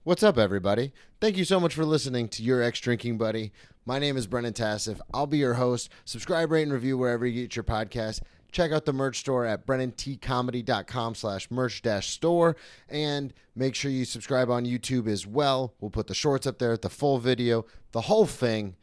What's up, everybody? Thank you so much for listening to Your Ex-Drinking Buddy. My name is Brennan Tassif. I'll be your host. Subscribe, rate, and review wherever you get your podcast. Check out the merch store at brennantcomedy.com/merch-store. And make sure you subscribe on YouTube as well. We'll put the shorts up there, the full video, the whole thing.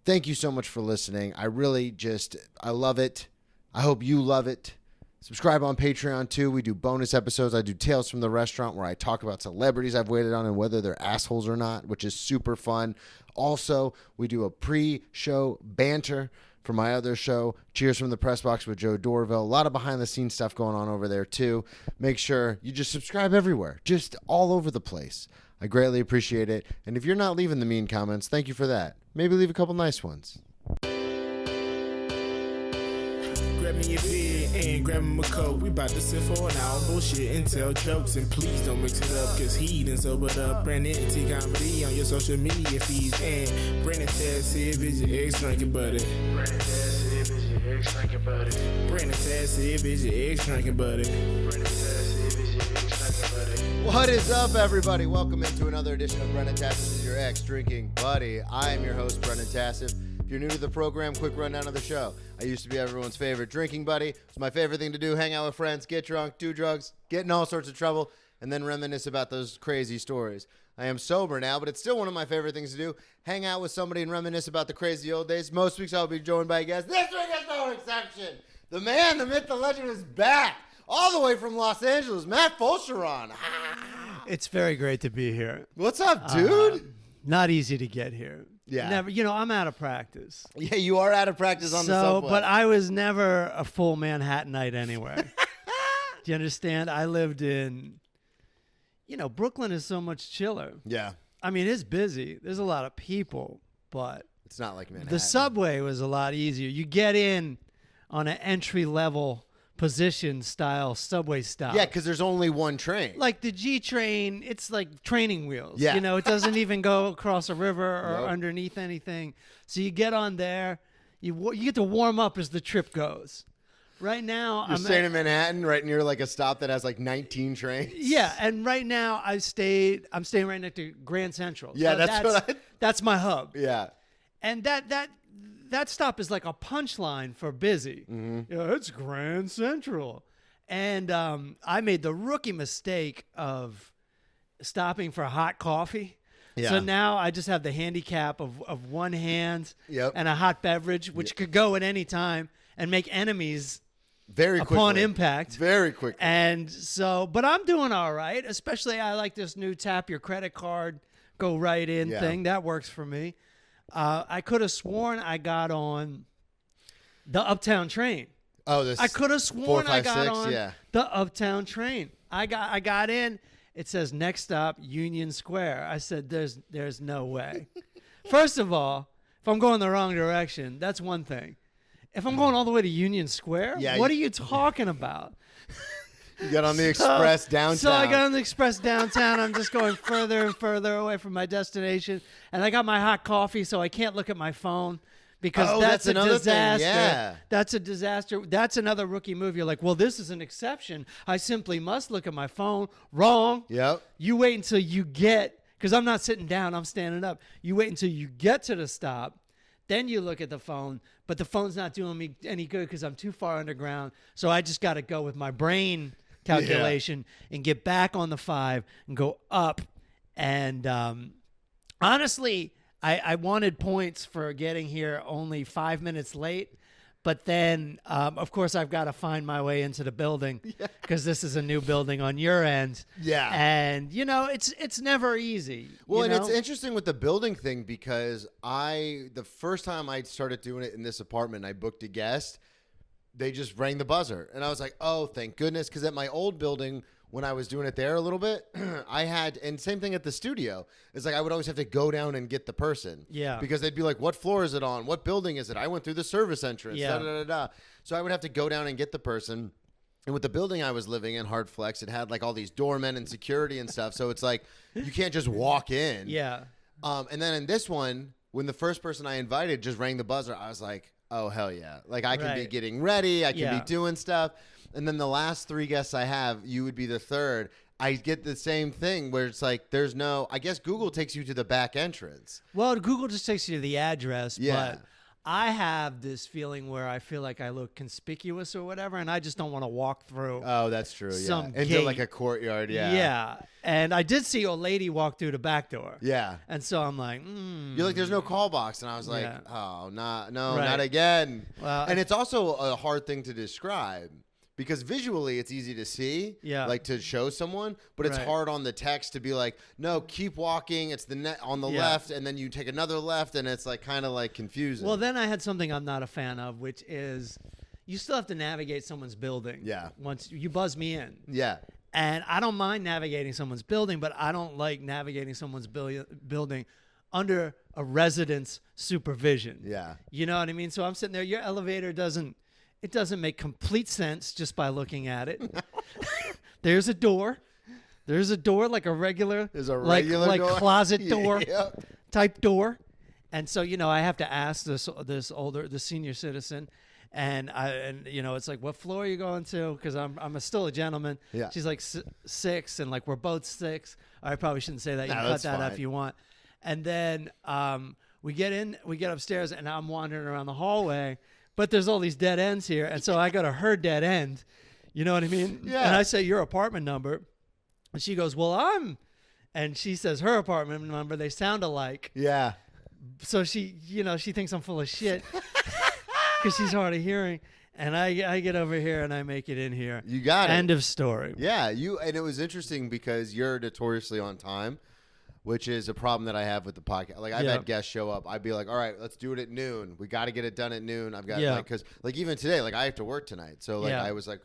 Thank you so much for listening. I love it. I hope you love it. Subscribe on Patreon, too. We do bonus episodes. I do Tales from the Restaurant, where I talk about celebrities I've waited on and whether they're assholes or not, which is super fun. Also, we do a pre-show banter for my other show, Cheers from the Press Box with Joe Dorville. A lot of behind-the-scenes stuff going on over there, too. Make sure you just subscribe everywhere, just all over the place. I greatly appreciate it. And if you're not leaving the mean comments, thank you for that. Maybe leave a couple nice ones. Grab me your beer and grab him a coke. We bout to sit for an hour, bullshit and tell jokes. And please don't mix it up, cause he done sobered up. Brennan T Comedy on your social media feeds. And Brennan Tassif is your ex-drinking buddy. Brennan Tassif is your ex-drinking buddy. Brennan Tassif is your ex-drinking buddy. Brennan Tassif is your ex-drinking buddy. What is up, everybody? Welcome into another edition of Brennan Tassif is your ex-drinking buddy. I am your host, Brennan Tassif. If you're new to the program, quick rundown of the show. I used to be everyone's favorite drinking buddy. It's my favorite thing to do, hang out with friends, get drunk, do drugs, get in all sorts of trouble, and then reminisce about those crazy stories. I am sober now, but it's still one of my favorite things to do, hang out with somebody and reminisce about the crazy old days. Most weeks I'll be joined by a guest. This week is no exception. The man, the myth, the legend is back, all the way from Los Angeles, Matt Fulchiron. It's very great to be here. What's up, dude? Not easy to get here. Yeah. Never, I'm out of practice. Yeah, you are out of practice on the subway. But I was never a full Manhattanite anywhere. Do you understand? I lived in, Brooklyn is so much chiller. Yeah. I mean, it's busy. There's a lot of people, but It's not like Manhattan. the subway was a lot easier. You get in on an entry-level position style subway stop. Yeah, because there's only one train. Like the G train, it's like training wheels. Yeah. It doesn't even go across a river or Nope. underneath anything. So you get on there, you get to warm up as the trip goes. Right now, You're staying in Manhattan, right near like a stop that has like 19 trains. yeah, and right now I'm staying right next to Grand Central. Yeah, So that's that's my hub. Yeah. And that stop is like a punchline for busy. Mm-hmm. It's Grand Central. And I made the rookie mistake of stopping for hot coffee. Yeah. So now I just have the handicap of one hand Yep. and a hot beverage, which could go at any time and make enemies Very quickly. upon impact. Very quickly. And so, but I'm doing all right. Especially I like this new tap your credit card, go right in Yeah. thing. That works for me. I could have sworn I got on the Uptown train. Oh, this I could have sworn 4, 5, I got 6, on yeah. the Uptown train. I got in. It says next stop Union Square. I said there's no way. First of all, if I'm going the wrong direction, that's one thing. If I'm going all the way to Union Square, Yeah, what are you talking about? You got on the express downtown. So I got on the express downtown. I'm just going further and further away from my destination. And I got my hot coffee, so I can't look at my phone because that's a another disaster. thing. Yeah. That's a disaster. That's another rookie move. You're like, well, this is an exception. I simply must look at my phone. Wrong. Yep. You wait until you get, because I'm not sitting down, I'm standing up. You wait until you get to the stop. Then you look at the phone, but the phone's not doing me any good because I'm too far underground. So I just got to go with my brain calculation and get back on the 5 and go up. And honestly, I wanted points for getting here only 5 minutes late. But then, of course, I've got to find my way into the building because this is a new building on your end. Yeah. And, it's never easy. Well, and you it's know? interesting with the building thing because the first time I started doing it in this apartment, I booked a guest. They just rang the buzzer. And I was like, oh, thank goodness. Because at my old building, when I was doing it there a little bit, I had, and same thing at the studio. It's like I would always have to go down and get the person. Yeah. Because they'd be like, what floor is it on? What building is it? I went through the service entrance. Yeah. Da, da, da, da. So I would have to go down and get the person. And with the building I was living in, Hard Flex, it had like all these doormen and security and stuff. So it's like you can't just walk in. Yeah. And then in this one, when the first person I invited just rang the buzzer, I was like, oh, hell yeah. Like I can be Right. getting ready. I can Yeah. be doing stuff. And then the last 3 guests I have, you would be the third. I get the same thing where it's like there's no. I guess Google takes you to the back entrance. Well, Google just takes you to the address, Yeah. but I have this feeling where I feel like I look conspicuous or whatever, and I just don't want to walk through. Oh, that's true. Some Into gate. like a courtyard. Yeah. Yeah. And I did see a lady walk through the back door. Yeah. And so I'm like, You're like, there's no call box, and I was like, Yeah. oh, no, Right. not again. Well, and it's also a hard thing to describe. Because visually it's easy to see, Yeah. like to show someone, but it's Right. hard on the text to be like, no, keep walking. It's the net on the Yeah. left, and then you take another left, and it's like kind of like confusing. Well, then I had something I'm not a fan of, which is you still have to navigate someone's building. Yeah. Once you buzz me in. yeah, And I don't mind navigating someone's building, but I don't like navigating someone's building under a resident's supervision. yeah, You know what I mean? So I'm sitting there. Your elevator doesn't make complete sense just by looking at it. There's a door. There's a door like a regular, There's a regular like door? closet door Yep. type door. And so, I have to ask the senior citizen, and it's like, what floor are you going to? Because I'm still a gentleman. Yeah. She's like 6, and like we're both 6. I probably shouldn't say that. You No, can cut that's that out fine. if you want. And then we get upstairs, and I'm wandering around the hallway, but there's all these dead ends here, and so I go to her dead end. You know what I mean? Yeah. And I say your apartment number, and she goes, well, and she says her apartment number. They sound alike. yeah. So she thinks I'm full of shit because she's hard of hearing. And I get over here and I make it in here. You got it. End of story. Yeah, and it was interesting because you're notoriously on time, which is a problem that I have with the podcast. Like I've Yeah. had guests show up. I'd be like, all right, let's do it at noon. We got to get it done at noon. I've got Yeah. because even today, like I have to work tonight. So like Yeah. I was like,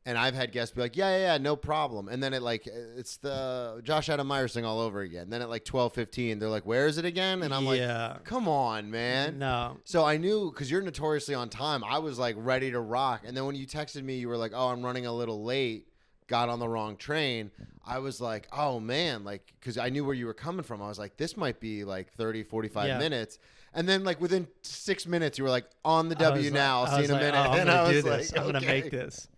and I've had guests be like, yeah, no problem. And then it's the Josh Adam Myers thing all over again. Then at like 12:15, they're like, where is it again? And I'm Yeah. like, come on, man. No. So I knew because you're notoriously on time. I was like ready to rock. And then when you texted me, you were like, oh, I'm running a little late. Got on the wrong train. I was like, oh man, like, because I knew where you were coming from. I was like, this might be like 30, 45 Yeah. minutes. And then like within 6 minutes, you were like, on the I was W like- now. I See was you in a like, minute. oh, I'm And gonna I do was this. like, I'm gonna okay. make this.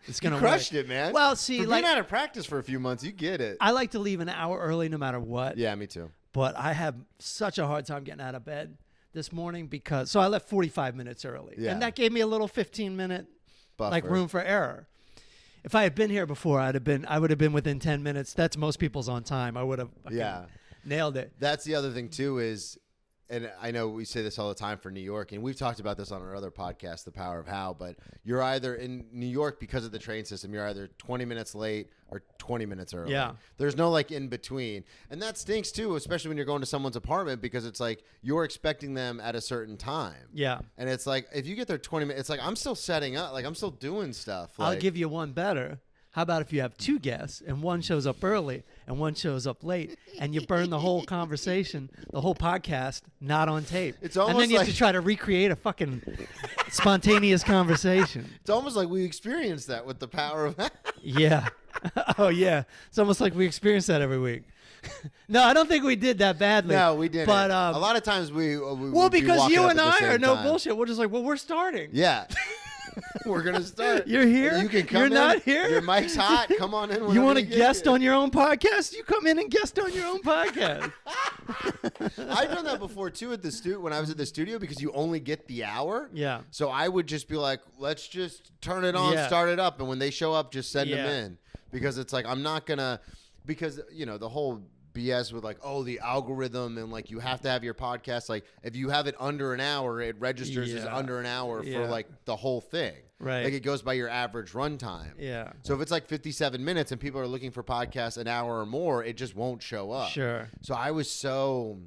It's You gonna crushed work. it, man. Well, see, for like being out of practice for a few months, you get it. I like to leave an hour early no matter what. Yeah, me too. But I have such a hard time getting out of bed this morning so I left 45 minutes early. Yeah. And that gave me a little 15-minute like Buffer. room for error. If I had been here before, I would have been within 10 minutes. That's most people's on time. I would have Yeah. nailed it. That's the other thing too is, and I know we say this all the time for New York, and we've talked about this on our other podcast, The Power of How, but you're either in New York because of the train system, you're either 20 minutes late or 20 minutes early. Yeah. There's no like in between. And that stinks too, especially when you're going to someone's apartment because it's like you're expecting them at a certain time. Yeah. And it's like if you get there 20 minutes, it's like I'm still setting up, like I'm still doing stuff. I'll Like, give you one better. How about if you have 2 guests and one shows up early and one shows up late and you burn the whole conversation, the whole podcast, not on tape. It's and then almost you have to like- try to recreate a fucking spontaneous conversation. It's almost like we experienced that with The Power of How. Yeah. Oh, yeah. It's almost like we experience that every week. No, I don't think we did that badly. No, we didn't. But a lot of times we well, would be because walking you up and at the I same are no time. bullshit. We're just like, well, we're starting. Yeah. We're going to start. You're here? You can come You're in. not here? Your mic's hot. Come on in. You whenever want to get guest here. on your own podcast? You come in and guest on your own podcast. I've done that before, too, at the when I was at the studio because you only get the hour. Yeah. So I would just be like, let's just turn it on, Yeah. start it up. And when they show up, just send them Yeah. in. Because it's like, I'm not going to, because, the whole BS with like, oh, the algorithm and like you have to have your podcast. Like if you have it under an hour, it registers as Yeah. under an hour Yeah. for like the whole thing. Right. Like it goes by your average runtime. Yeah. So if it's like 57 minutes and people are looking for podcasts an hour or more, it just won't show up. Sure. So I was so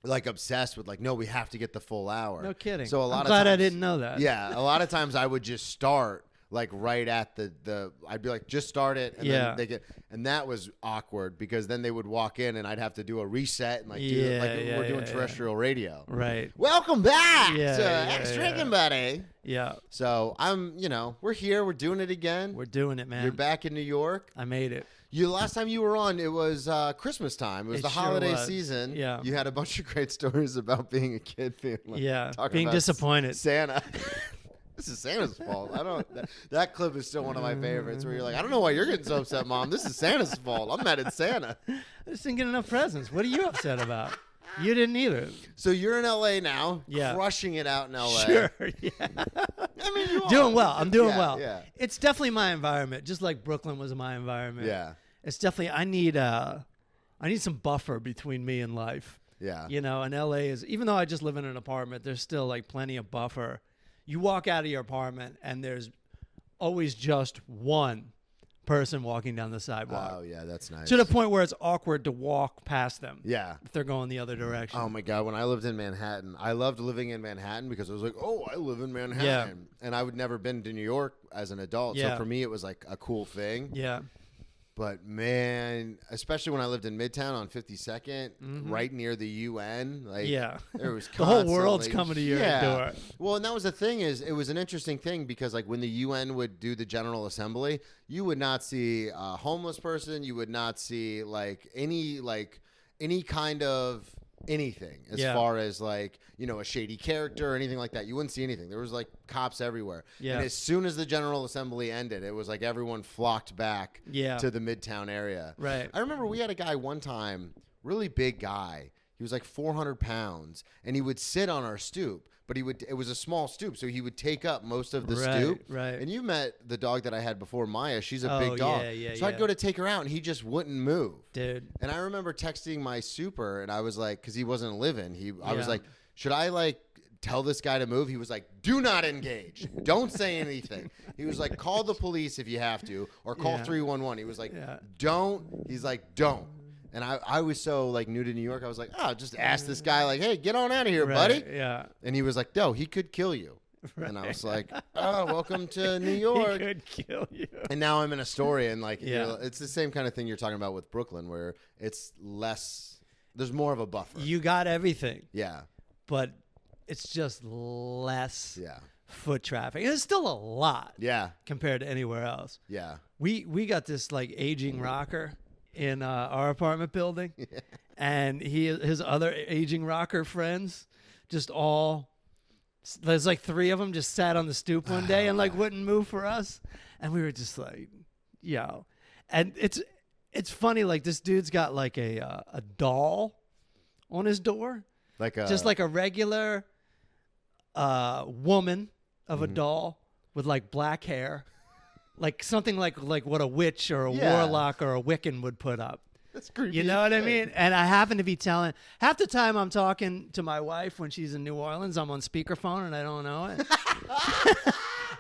like obsessed with like, no, we have to get the full hour. No kidding. So a lot I'm of glad I times, didn't know that. Yeah, a lot of times I would just start like right at the I'd be like, just start it, and Yeah. then they get, and that was awkward because then they would walk in and I'd have to do a reset and like do Yeah, like yeah, we're doing yeah, terrestrial radio. Right. Welcome back Yeah, to yeah, X yeah. Drinking Buddy. Yeah. So I'm, we're here, we're doing it again. We're doing it, man. You're back in New York. I made it. Last time you were on, it was Christmas time. It was It the sure holiday was. season. Yeah. You had a bunch of great stories about being a kid, being Yeah, talking being about disappointed. Santa. This is Santa's fault. I don't. That clip is still one of my favorites. Where you're like, I don't know why you're getting so upset, Mom. This is Santa's fault. I'm mad at Santa. I just didn't get enough presents. What are you upset about? You didn't either. So you're in LA now, Yeah. crushing it out in LA. Sure. Yeah. I mean, you Doing are. well. I'm doing Yeah, well. Yeah. It's definitely my environment, just like Brooklyn was my environment. Yeah. It's definitely. I need some buffer between me and life. Yeah. You know, and LA is, even though I just live in an apartment, there's still like plenty of buffer. You walk out of your apartment and there's always just one person walking down the sidewalk. Oh yeah, that's nice. To the point where it's awkward to walk past them. Yeah. If they're going the other direction. Oh my God, when I lived in Manhattan, I loved living in Manhattan because I was like, oh, I live in Manhattan. And I would never been to New York as an adult. Yeah. So for me, it was like a cool thing. Yeah. But man, especially when I lived in Midtown on 52nd, right near the UN, like Yeah. there was The whole world's constantly- coming to your yeah. door. Well, and that was the thing is it was an interesting thing because like when the UN would do the General Assembly, you would not see a homeless person, you would not see like any kind of anything as Yeah. far as like, you know, a shady character or anything like that. You wouldn't see anything. There was like cops everywhere. Yeah. And as soon as the General Assembly ended, it was like everyone flocked back Yeah. to the Midtown area. Right. I remember we had a guy one time, really big guy. He was like 400 pounds, and he would sit on our stoop. But it was a small stoop, so he would take up most of the Right, stoop. right. And you met the dog that I had before, Maya. She's a Oh, big dog. yeah, so I'd yeah. go to take her out, and he just wouldn't move. Dude. And I remember texting my super, and I was like, because he wasn't living. I was Yeah. like, should I like tell this guy to move? He was like, do not engage. Don't say anything. He was like, call the police if you have to, or call Yeah. 311. He was like, Yeah. don't. He's like, don't. And I was so like new to New York. I was like, oh, just ask this guy like, hey, get on out of here, Right, buddy. Yeah. And he was like, no, he could kill you. And I was like, oh, welcome to New York. He could kill you. And now I'm in Astoria, and like, Yeah. it's the same kind of thing you're talking about with Brooklyn, where it's less. There's more of a buffer. You got everything, Yeah. but it's just less Yeah. foot traffic. It's still a lot Yeah. compared to anywhere else. Yeah. We got this like aging rocker in our apartment building, and his other aging rocker friends just all. There's like 3 of them just sat on the stoop one day and like wouldn't move for us, and we were just like, yo, and it's funny, like this dude's got like a doll on his door, Like a just like a regular woman of a doll with like black hair, like something like what a witch or a Yeah. warlock or a Wiccan would put up. That's creepy. You know as what I shit. mean? And I happen to be telling half the time I'm talking to my wife when she's in New Orleans, I'm on speakerphone and I don't know it.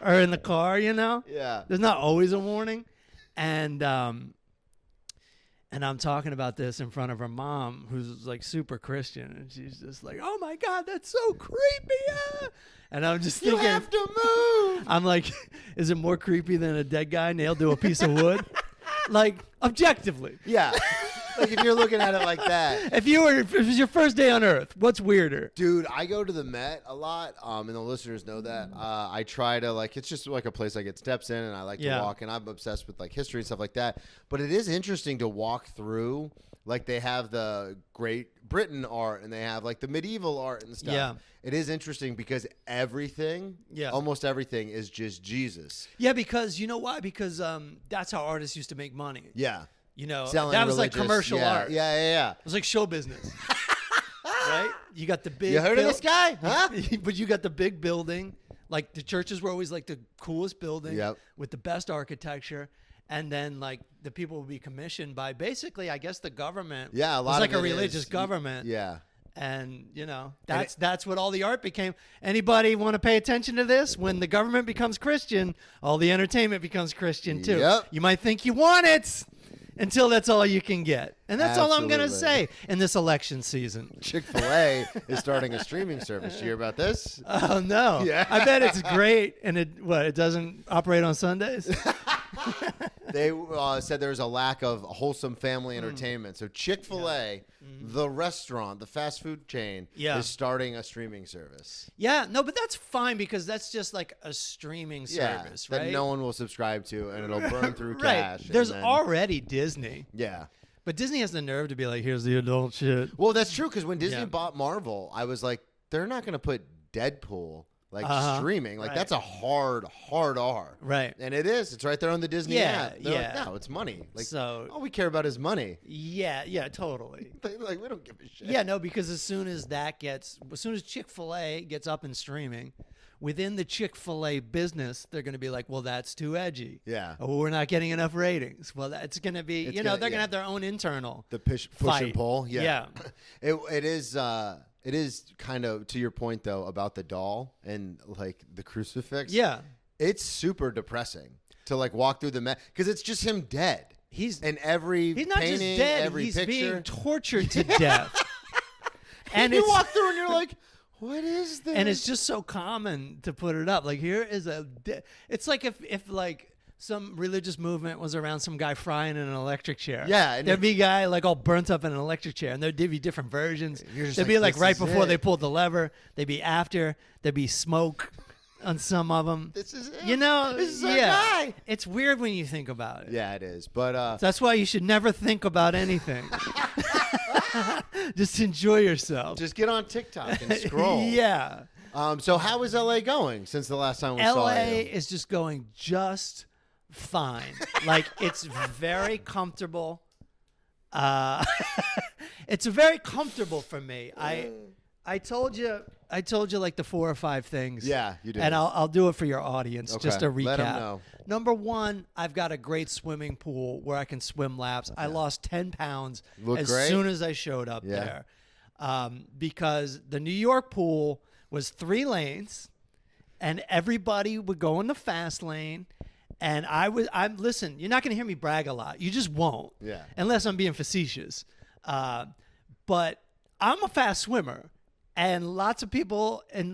Or in the car, you know? Yeah. There's not always a warning. And I'm talking about this in front of her mom, who's like super Christian, and she's just like, "Oh my God, that's so creepy!" ah." And I'm just You thinking, have to move. I'm like, is it more creepy than a dead guy nailed to a piece of wood? Like, objectively. Yeah. Like if you're looking at it like that. If it was your first day on Earth, what's weirder? Dude, I go to the Met a lot, and the listeners know that. I try to, like, it's just like a place I get steps in, and I like Yeah. to walk, and I'm obsessed with, like, history and stuff like that. But it is interesting to walk through. Like, they have the Great Britain art, and they have, like, the medieval art and stuff. Yeah. It is interesting because everything, Yeah. almost everything, is just Jesus. Yeah, because you know why? Because that's how artists used to make money. Yeah. You know, Selling that was like religious- commercial yeah, art. Yeah. It was like show business. Right? You got the big. You heard of this guy? Huh? But you got the big building. Like the churches were always like the coolest building Yep. with the best architecture. And then like the people would be commissioned by basically, I guess, the government. Yeah, a It lot was of like a it religious is- government. Yeah. And you know that's what all the art became. Anybody want to pay attention to this? When the government becomes Christian, all the entertainment becomes Christian too. Yep. You might think you want it until that's all you can get, and that's all I'm gonna Absolutely. say in this election season. Chick-fil-A is starting a streaming service. Did you hear about this? Oh no! Yeah. I bet it's great, and it doesn't operate on Sundays. They said there's a lack of wholesome family Mm. entertainment. So Chick-fil-A, the restaurant, the fast food chain, Yeah. is starting a streaming service. Yeah, no, but that's fine because that's just like a streaming service, that right? no one will subscribe to, and it'll burn through Right. cash. and There's then- already Disney, Yeah. but Disney has the nerve to be like, "Here's the adult shit." Well, that's true, because when Disney Yeah. bought Marvel, I was like, they're not going to put Deadpool like streaming. Like right. that's a hard R. Right. And it is. It's right there on the Disney app. They're yeah. like, no, it's money. Like, So all we care about is money. yeah, totally. Like we don't give a shit. Yeah, no, because as soon as Chick-fil-A gets up and streaming, within the Chick-fil-A business, they're going to be like, well, that's too edgy. Yeah. Oh, we're not getting enough ratings. Well, that's going to be, they're going to yeah. have their own internal The push fight. and pull. Yeah. Yeah. It is kind of, to your point though, about the doll and like the crucifix. Yeah. It's super depressing to like walk through the because it's just him dead. He's and every not painting, just dead, every he's picture. being tortured to death. And you walk through and you're like, what is this? And it's just so common to put it up. Like here is it's like if like some religious movement was around some guy frying in an electric chair. Yeah, and there'd be a guy like all burnt up in an electric chair, and there'd be different versions. There'd like, be like this right is before it. they pulled the lever. They'd be after. There'd be smoke on some of them. This is it. You know, This is our yeah. guy. It's weird when you think about it. Yeah, it is. But That's why you should never think about anything. Just enjoy yourself. just get on TikTok and scroll. Yeah. So how is LA going since the last time we saw LA you? is just going just fine. Like it's very comfortable. It's very comfortable for me. I told you like the 4 or 5 things. Yeah, you did. And I'll do it for your audience Okay, just to recap. let 'em know. Number 1, I've got a great swimming pool where I can swim laps. I lost 10 pounds Look as great. soon as I showed up Yeah. there. Because the New York pool was 3 lanes and everybody would go in the fast lane. And listen, you're not going to hear me brag a lot. You just won't. Yeah. Unless I'm being facetious. But I'm a fast swimmer. And lots of people, and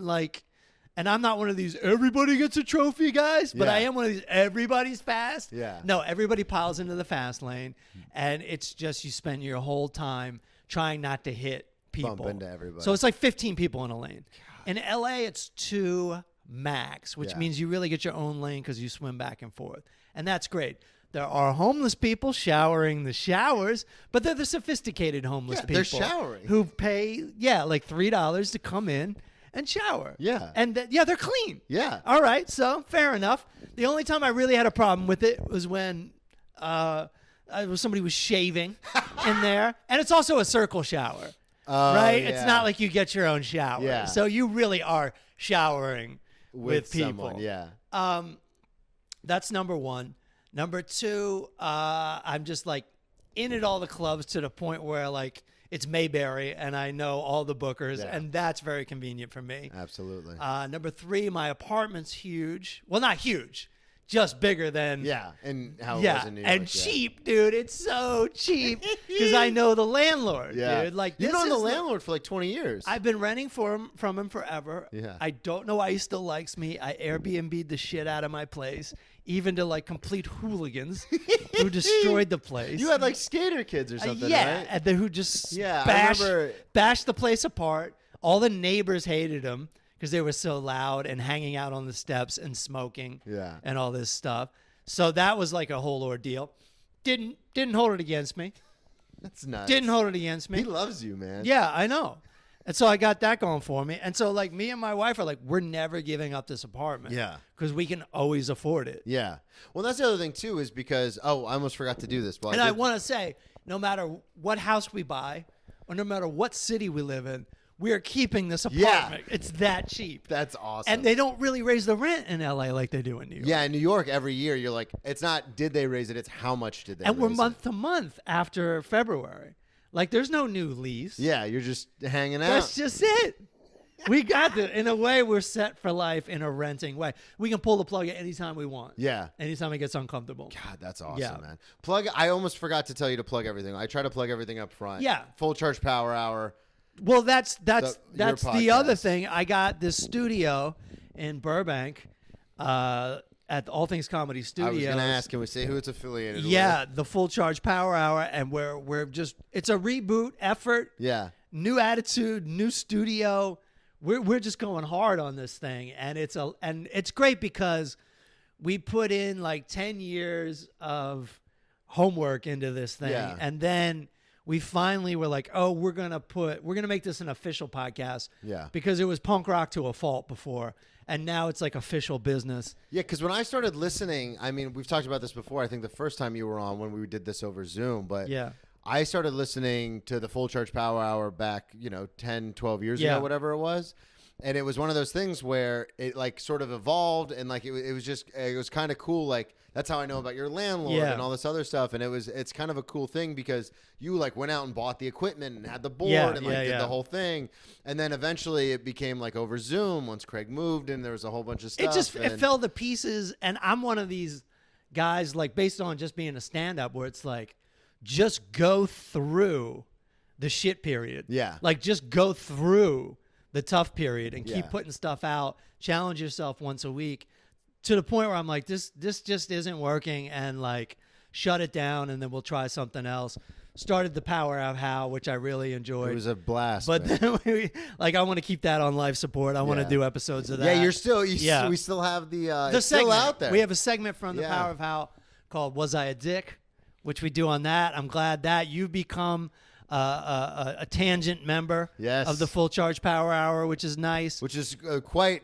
I'm not one of these everybody gets a trophy guys, but Yeah. I am one of these everybody's fast. Yeah. No, everybody piles into the fast lane. And it's just you spend your whole time trying not to hit people. Bump into everybody. So it's like 15 people in a lane. In LA, it's 2 max, which Yeah. means you really get your own lane because you swim back and forth. And that's great. There are homeless people showering the showers, but they're the sophisticated homeless people. they're showering. Who pay, like $3 to come in and shower. Yeah. And they're clean. Yeah. All right, so fair enough. The only time I really had a problem with it was when somebody was shaving in there. And it's also a circle shower, right? Yeah. It's not like you get your own shower. Yeah. So you really are showering with people. someone, yeah. That's number 1. Number 2, I'm just like in at all the clubs to the point where like it's Mayberry and I know all the bookers, Yeah. and that's very convenient for me. Absolutely. Number 3, my apartment's huge. Well, not huge, just bigger than. Yeah, and how it was in New York. and yeah. cheap, dude. It's so cheap because I know the landlord, Yeah, dude. Like you've this known the is landlord for like 20 years. I've been renting from him forever. Yeah. I don't know why he still likes me. I Airbnb'd the shit out of my place, even to like complete hooligans who destroyed the place. You had like skater kids or something, yeah, right? and then who just Yeah, I remember- bashed the place apart. All the neighbors hated him because they were so loud and hanging out on the steps and smoking. Yeah. and all this stuff. So that was like a whole ordeal. Didn't hold it against me. That's nuts. Didn't hold it against me. He loves you, man. Yeah, I know. And so I got that going for me. And so like me and my wife are like, we're never giving up this apartment. Yeah. Because we can always afford it. Yeah. Well, that's the other thing too, is because I almost forgot to do this. Well, And I did- want to say, no matter what house we buy or no matter what city we live in, we are keeping this apartment. It's that cheap. That's awesome. And they don't really raise the rent in LA like they do in New York. yeah, in New York, every year you're like, it's not did they raise it, it's how much did they And raise we're it. month to month after February. Like there's no new lease. Yeah, you're just hanging out. That's just it. We got it. In a way, we're set for life in a renting way. We can pull the plug at any time we want. Yeah. Anytime it gets uncomfortable. God, that's awesome, Yeah. man. I almost forgot to tell you to plug everything. I try to plug everything up front. Yeah. Full Charge Power Hour. Well, that's your the other podcast. thing. I got this studio in Burbank at All Things Comedy I Studios. was going to ask, can we say who it's affiliated with? Yeah, the Full Charge Power Hour, and we're just it's a reboot effort. Yeah. New attitude, new studio. We're just going hard on this thing, and it's great because we put in like 10 years of homework into this thing, Yeah. and then we finally were like, oh, we're gonna make this an official podcast. Yeah. Because it was punk rock to a fault before, and now it's like official business. Yeah, because when I started listening, I mean, we've talked about this before. I think the first time you were on when we did this over Zoom, but Yeah. I started listening to the Full Charge Power Hour back, 10, 12 years Yeah. ago, whatever it was. And it was one of those things where it like sort of evolved, and like it was kind of cool. Like that's how I know about your landlord Yeah. and all this other stuff. And it's kind of a cool thing because you like went out and bought the equipment and had the board Yeah, and like yeah, did yeah. the whole thing. And then eventually it became like over Zoom once Craig moved, and there was a whole bunch of stuff. It fell to pieces, and I'm one of these guys, like, based on just being a stand-up, where it's like, just go through the shit period. Yeah. Like, just go through the tough period and keep Yeah. putting stuff out. Challenge yourself once a week to the point where I'm like, this just isn't working, and like, shut it down, and then we'll try something else. Started the Power of How, which I really enjoyed. It was a blast. But man. then I want to keep that on life support. I want to Yeah. do episodes of that. Yeah, Yeah. we still have the The it's still segment. out there. We have a segment from the Yeah. Power of How called "Was I a Dick," which we do on that. I'm glad that you've become a tangent member Yes. of the Full Charge Power Hour, which is nice. which is quite.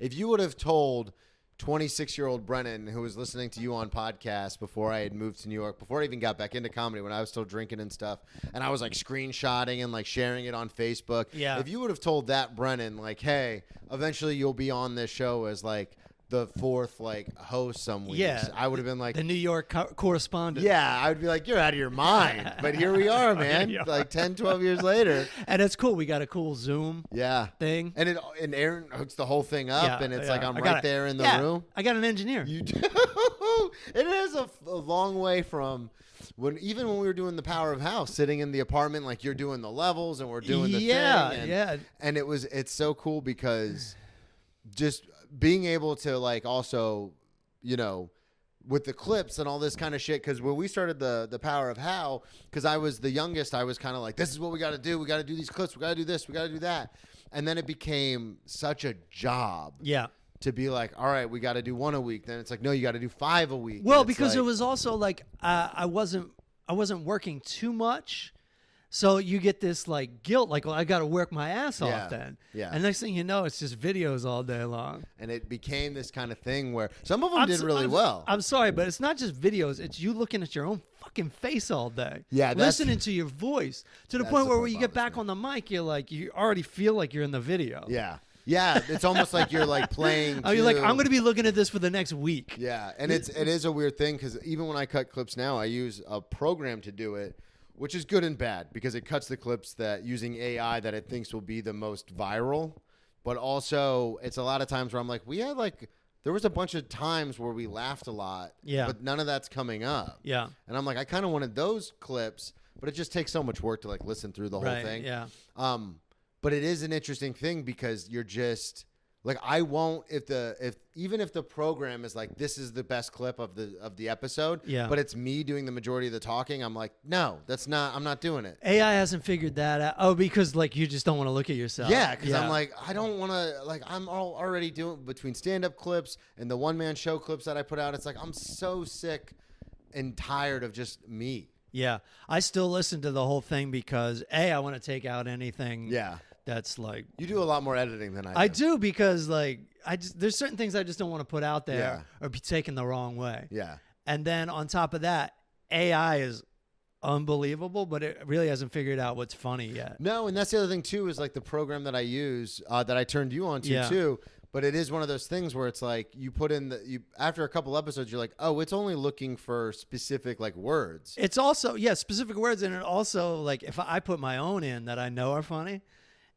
If you would have told 26-year-old Brennan, who was listening to you on podcasts before I had moved to New York, before I even got back into comedy, when I was still drinking and stuff, and I was like screenshotting and like sharing it on Facebook. Yeah. If you would have told that Brennan, like, hey, eventually you'll be on this show as like the fourth like host some weeks, Yeah. I would have been like, The New York correspondent. yeah, I would be like, you're out of your mind. But here we are, man. you are. Like 10, 12 years later. And it's cool. We got a cool Zoom Yeah. thing. And Aaron hooks the whole thing up, Yeah, and it's yeah. like I'm I got right it. there in the Yeah, room. I got an engineer. You do. It is a long way from even when we were doing the Power of House, sitting in the apartment, like you're doing the levels and we're doing the Yeah, thing. And, yeah. And it's so cool because just being able to like also, with the clips and all this kind of shit. Because when we started the Power of How, because I was the youngest, I was kind of like, this is what we got to do. We got to do these clips. We got to do this. We got to do that. And then it became such a job. Yeah. To be like, all right, we got to do one a week. Then it's like, no, you got to do 5 a week. Well, And it's because it like- was also like I wasn't working too much, so you get this like guilt, like, well, I got to work my ass Yeah, off then. yeah. And next thing you know, it's just videos all day long. and it became this kind of thing where some of them did really well. I'm sorry, but it's not just videos. It's you looking at your own fucking face all day. Yeah, that's- listening to your voice to the That's point the where part when you get bothers back me. on the mic, you're like, you already feel like you're in the video. Yeah. Yeah. It's almost like you're like playing. I mean, like, to- I'm going to be looking at this for the next week. Yeah. And it is a weird thing because even when I cut clips now, I use a program to do it, which is good and bad because it cuts the clips that using AI that it thinks will be the most viral. But also, it's a lot of times where I'm like, there was a bunch of times where we laughed a lot. Yeah. But none of that's coming up. Yeah. And I'm like, I kind of wanted those clips, but it just takes so much work to like listen through the whole Right. thing. Yeah. But it is an interesting thing because you're just like, I won't even if the program is like, this is the best clip of the episode. Yeah. But it's me doing the majority of the talking. I'm like, no, I'm not doing it. AI hasn't figured that out. Oh, because like you just don't want to look at yourself. Yeah, because I'm like, I don't want to, like, I'm already doing between stand-up clips and the one-man show clips that I put out. It's like, I'm so sick and tired of just me. Yeah, I still listen to the whole thing because I want to take out anything. Yeah. That's like You do a lot more editing than I do. I do because like there's certain things I just don't want to put out there Yeah. or be taken the wrong way. Yeah. And then on top of that, AI is unbelievable, but it really hasn't figured out what's funny yet. No, and that's the other thing too is like the program that I use that I turned you on to Yeah. too. But it is one of those things where it's like you put in after a couple episodes you're like, oh, it's only looking for specific like words. It's also specific words, and it also like if I put my own in that I know are funny,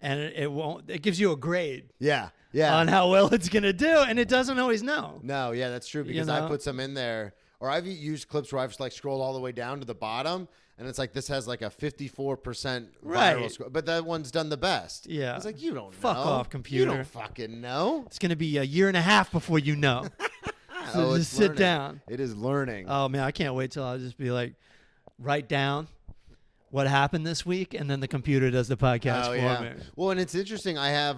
and it gives you a grade Yeah, yeah. on how well it's gonna do, and it doesn't always know. No, yeah, that's true because know? I put some in there, or I've used clips where I've like scrolled all the way down to the bottom, and it's like this has like a 54% viral Right. score, but that one's done the best. Yeah. It's like you don't Fuck know. off, computer. You don't fucking know. It's gonna be a year and a half before you know. So it's just sit learning. down. It is learning. Oh man, I can't wait till I'll just be like, write down what happened this week, and then the computer does the podcast for me. Well, and it's interesting. I have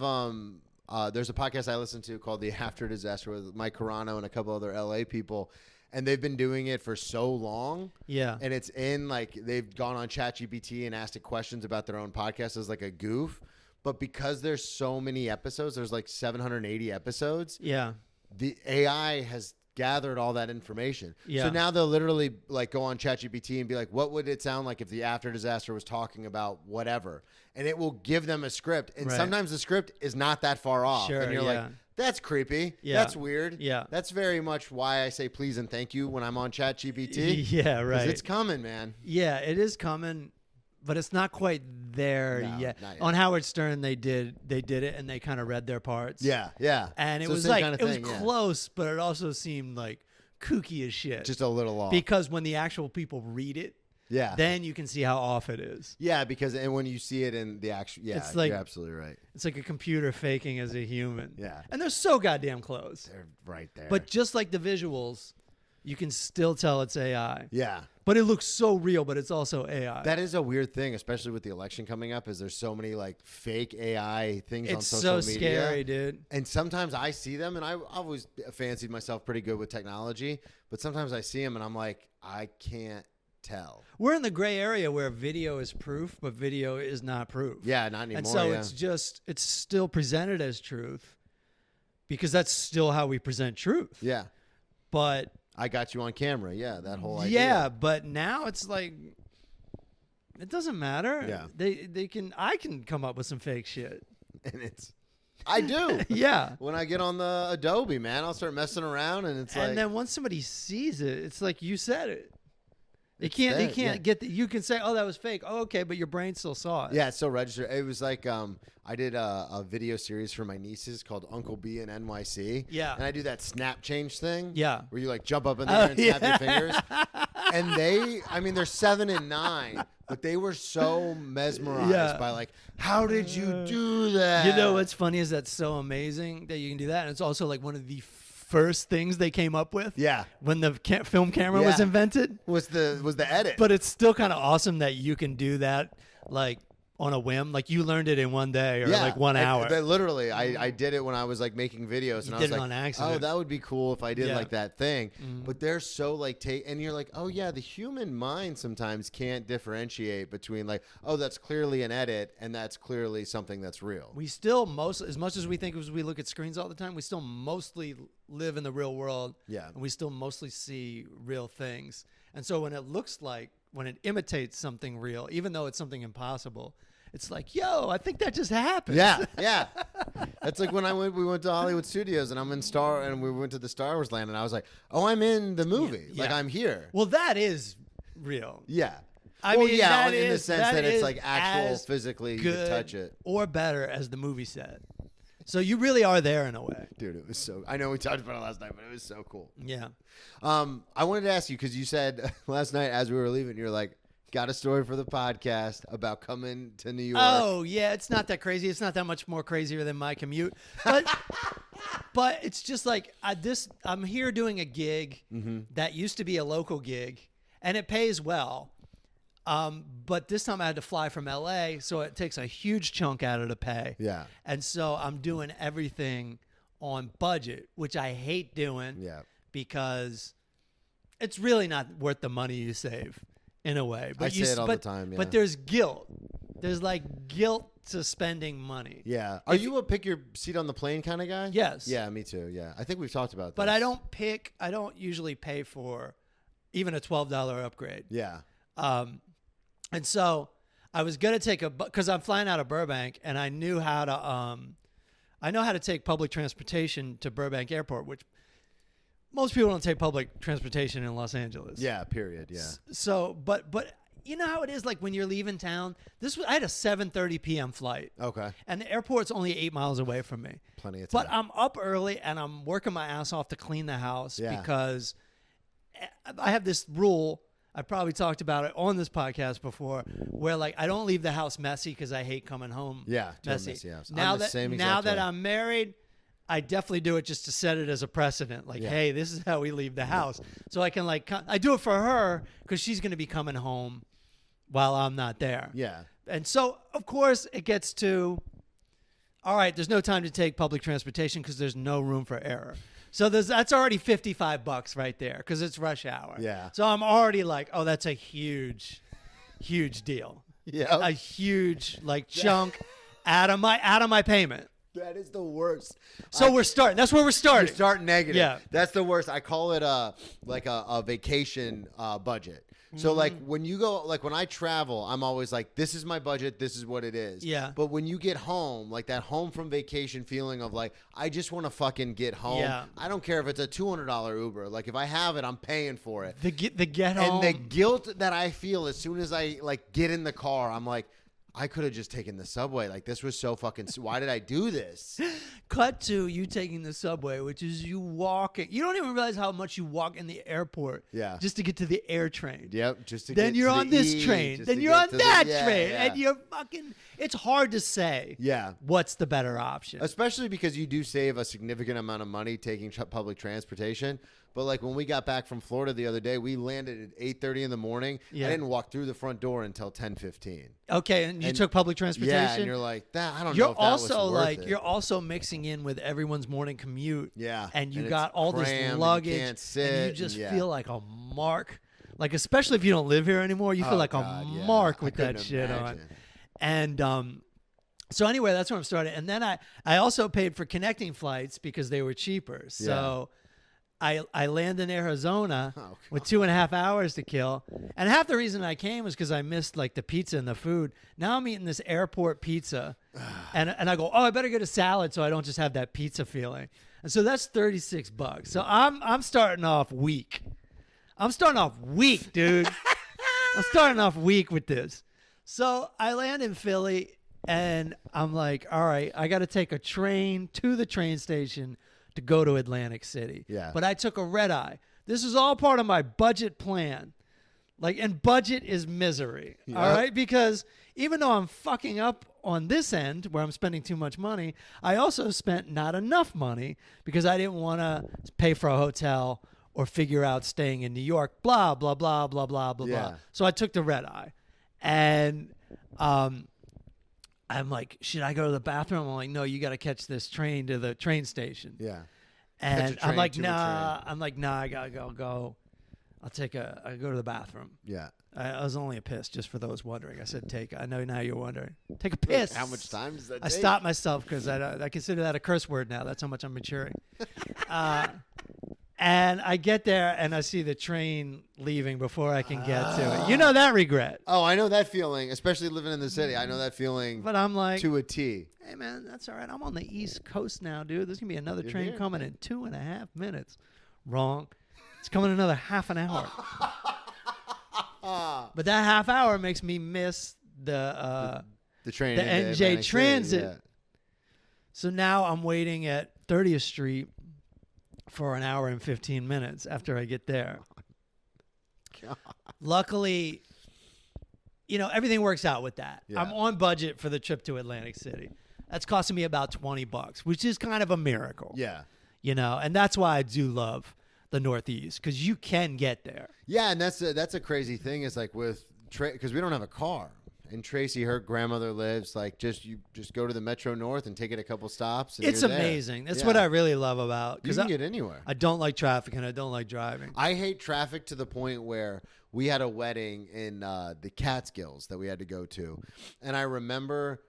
there's a podcast I listen to called The After Disaster with Mike Carano and a couple other LA people, and they've been doing it for so long. Yeah. And it's in like they've gone on ChatGPT and asked it questions about their own podcast as like a goof. But because there's so many episodes, there's like 780 episodes. Yeah. The AI has gathered all that information. Yeah. So now they'll literally like go on ChatGPT and be like, what would it sound like if the after disaster was talking about whatever? And it will give them a script. And Right. sometimes the script is not that far off. Sure, and you're yeah. like, that's creepy. Yeah. That's weird. Yeah. That's very much why I say please and thank you when I'm on ChatGPT. Yeah, 'Cause right. it's coming, man. Yeah, it is coming, but it's not quite there No, yet. not yet. On Howard Stern, they did it, and they kind of read their parts. Yeah, yeah. And it So was same like kinda it was thing, yeah. close, but it also seemed like kooky as shit. Just a little off. Because when the actual people read it, yeah. then you can see how off it is. Yeah, because and when you see it in the actual, yeah, It's like- you're absolutely right. It's like a computer faking as a human. Yeah. And they're so goddamn close. They're right there. But just like the visuals, you can still tell it's AI. yeah. But it looks so real, but it's also AI. That is a weird thing, especially with the election coming up, is there's so many like fake AI things on it's social so media. scary, dude. And sometimes I see them, and I've always fancied myself pretty good with technology, but sometimes I see them and I'm like, I can't tell. We're in the gray area where video is proof, but video is not proof. Yeah, not anymore. And so yeah. it's still presented as truth because that's still how we present truth. Yeah. But I got you on camera. Yeah, that whole idea. yeah, but now it's like it doesn't matter. Yeah. I can come up with some fake shit. And I do. Yeah. When I get on the Adobe, man, I'll start messing around, and it's And like, then once somebody sees it, it's like you said it. They It's can't there, yeah. get you can say, "Oh, that was fake." Oh, okay, but your brain still saw it. yeah, it's still registered. It was like I did a video series for my nieces called Uncle B in NYC. Yeah. And I do that snap change thing. Yeah. Where you like jump up in there and snap yeah. your fingers. And they're 7 and 9, but they were so mesmerized Yeah. by like, how did you do that? You know what's funny is that's so amazing that you can do that, and it's also like one of the first things they came up with. Yeah. When the film camera was Yeah. invented. Was the edit. But it's still kind of awesome that you can do that, like on a whim. Like you learned it in one day or like 1 hour. Literally, I did it when I was like making videos, and You I did was it like, on accident. oh, that would be cool if I did Yeah. like that thing. But they're so like and you're like, oh yeah, the human mind sometimes can't differentiate between like, oh, that's clearly an edit and that's clearly something that's real. We still as much as we think as we look at screens all the time, we still mostly live in the real world. Yeah. And we still mostly see real things. And so when it imitates something real, even though it's something impossible, it's like, yo, I think that just happened. Yeah, yeah. That's like when we went to Hollywood Studios, and we went to the Star Wars land, and I was like, oh, I'm in the movie. Yeah. Like I'm here. Well, that is real. Yeah. I well, mean, yeah, that in the is- sense that that it's is like actual as physically you good could touch it. or better as the movie said. So you really are there in a way. Dude, it was so. I know we talked about it last night, but it was so cool. Yeah. I wanted to ask you because you said last night as we were leaving, you're like, got a story for the podcast about coming to New York. Oh yeah, it's not that crazy. It's not that much more crazier than my commute, but but it's just like I'm here doing a gig that used to be a local gig, and it pays well. But this time I had to fly from LA, so it takes a huge chunk out of the pay. Yeah. And so I'm doing everything on budget, which I hate doing. Yeah. Because it's really not worth the money you save in a way. But I say it all the time, yeah. But there's guilt. There's like guilt to spending money. Yeah. Are you a pick your seat on the plane kind of guy? Yes. Yeah, me too. Yeah. I think we've talked about that. But I don't usually pay for even a $12 upgrade. Yeah. And so I was going to take because I'm flying out of Burbank, and I knew how to take public transportation to Burbank Airport, which most people don't take public transportation in Los Angeles. Yeah, period. Yeah. So, but you know how it is, like when you're leaving town. I had a 7:30 p.m. flight. Okay. And the airport's only 8 miles away from me. Plenty of time. But I'm up early and I'm working my ass off to clean the house because I have this rule. I probably talked about it on this podcast before, where like I don't leave the house messy because I hate coming home. Yeah, to a messy. messy house. Now I'm the that same now exact that way. I'm married, I definitely do it just to set it as a precedent. Like, hey, this is how we leave the house. So I can I do it for her because she's going to be coming home while I'm not there. Yeah. And so of course it gets to, all right, there's no time to take public transportation because there's no room for error. So that's already $55 right there because it's rush hour. Yeah. So I'm already like, oh, that's a huge deal. Yeah. A huge like chunk out of my payment. That is the worst. So we're starting. That's where we're starting. You start negative. Yeah. That's the worst. I call it a vacation budget. So like when you go, like when I travel, I'm always like, this is my budget. This is what it is. Yeah. But when you get home, like that home from vacation feeling of like, I just want to fucking get home. Yeah. I don't care if it's a $200 Uber. Like if I have it, I'm paying for it. The get home. And the guilt that I feel as soon as I like get in the car, I'm like, I could have just taken the subway. Like this was so fucking. Why did I do this? Cut to you taking the subway, which is you walking. You don't even realize how much you walk in the airport. Yeah. Just to get to the air train. Yep. Just to Then get you're to on the this E, train. just Then to you're get on to that yeah, train, yeah. and you're fucking. It's hard to say. Yeah. What's the better option? Especially because you do save a significant amount of money taking public transportation. But like when we got back from Florida the other day, we landed at 8:30 in the morning. Yeah. I didn't walk through the front door until 10:15. Okay, and you took public transportation. Yeah, and you're like that. I don't know. You're If that also was worth like it. you're also mixing in with everyone's morning commute. Yeah, and you and got it's all crammed, this and you luggage, can't sit, and you just and yeah. feel like a mark. Like especially if you don't live here anymore, you feel like God, a yeah. mark I with that couldn't shit imagine. on. And so anyway, that's where I'm starting. And then I also paid for connecting flights because they were cheaper. So I land in Arizona with 2.5 hours to kill. And half the reason I came was because I missed like the pizza and the food. Now I'm eating this airport pizza. and I go, oh, I better get a salad so I don't just have that pizza feeling. And so that's $36. So I'm starting off weak. I'm starting off weak, dude. I'm starting off weak with this. So I land in Philly and I'm like, all right, I got to take a train to the train station to go to Atlantic City. Yeah. But I took a red eye. This is all part of my budget plan. Like, and budget is misery. Yep. All right. Because even though I'm fucking up on this end where I'm spending too much money, I also spent not enough money because I didn't want to pay for a hotel or figure out staying in New York, blah, blah, blah, blah, blah, blah, Yeah. blah. So I took the red eye. And I'm like, should I go to the bathroom? I'm like, no, you got to catch this train to the train station. Yeah. And Catch a I'm like, train to a nah. train. I'm like, nah, I got to go. I go to the bathroom. Yeah. I was only a piss, just for those wondering. I said I know now you're wondering. Take a piss. How much time does that I take? stopped myself because I consider that a curse word now. That's how much I'm maturing. And I get there and I see the train leaving before I can get to it. You know that regret. Oh, I know that feeling, especially living in the city. I know that feeling But I'm like, to a T. hey, man, that's all right. I'm on the East Coast now, dude. There's going to be another You're train here, coming in 2.5 minutes. Wrong. It's coming another half an hour. But that half hour makes me miss the train. the into NJ Atlantic City, Transit. yeah. So now I'm waiting at 30th Street for an hour and 15 minutes after I get there. God. Luckily, everything works out with that. Yeah. I'm on budget for the trip to Atlantic City. That's costing me about $20, which is kind of a miracle. Yeah. And that's why I do love the Northeast, because you can get there. Yeah, and that's a crazy thing is like with because we don't have a car. And Tracy, her grandmother lives like you just go to the Metro North and take it a couple stops. And It's you're there. amazing. That's Yeah. what I really love about. You can get anywhere. I don't like traffic and I don't like driving. I hate traffic to the point where we had a wedding in the Catskills that we had to go to, and I remember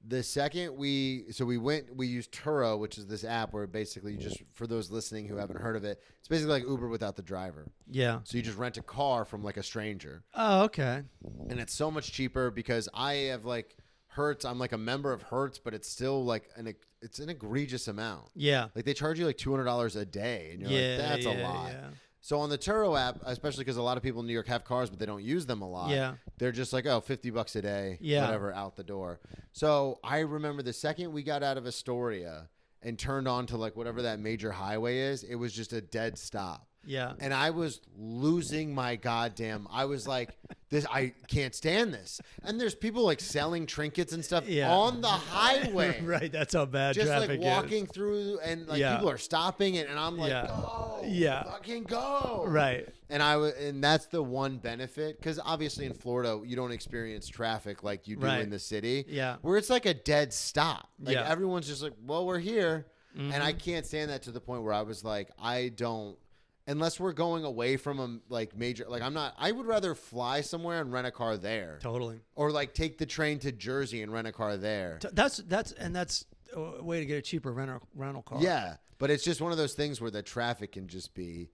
the second we used Turo, which is this app where basically you just, for those listening who haven't heard of it, it's basically like Uber without the driver. Yeah. So you just rent a car from like a stranger. Oh, okay. And it's so much cheaper because I have like Hertz. I'm like a member of Hertz, but it's still like it's an egregious amount. Yeah. Like they charge you like $200 a day, and you're Yeah, like, that's a yeah, lot. yeah. So on the Turo app, especially because a lot of people in New York have cars, but they don't use them a lot. Yeah. They're just like, oh, $50 a day, Yeah. whatever, out the door. So I remember the second we got out of Astoria and turned on to like whatever that major highway is, it was just a dead stop. Yeah. And I was losing my goddamn. I was like, I can't stand this. And there's people like selling trinkets and stuff Yeah. on the highway. Right. That's how bad Just traffic like walking through, and like Yeah. people are stopping it, and I'm like, Yeah. go, Yeah. fucking go, is. Right. And that's the one benefit, because obviously in Florida you don't experience traffic like you do Right. in the city, Yeah. where it's like a dead stop. Like Yeah. everyone's just like, well, we're here. And I can't stand that to the point where I was like, I don't, unless we're going away from a like major, like I would rather fly somewhere and rent a car there. Totally. Or like take the train to Jersey and rent a car there. That's a way to get a cheaper rental car. Yeah. But it's just one of those things where the traffic can just be,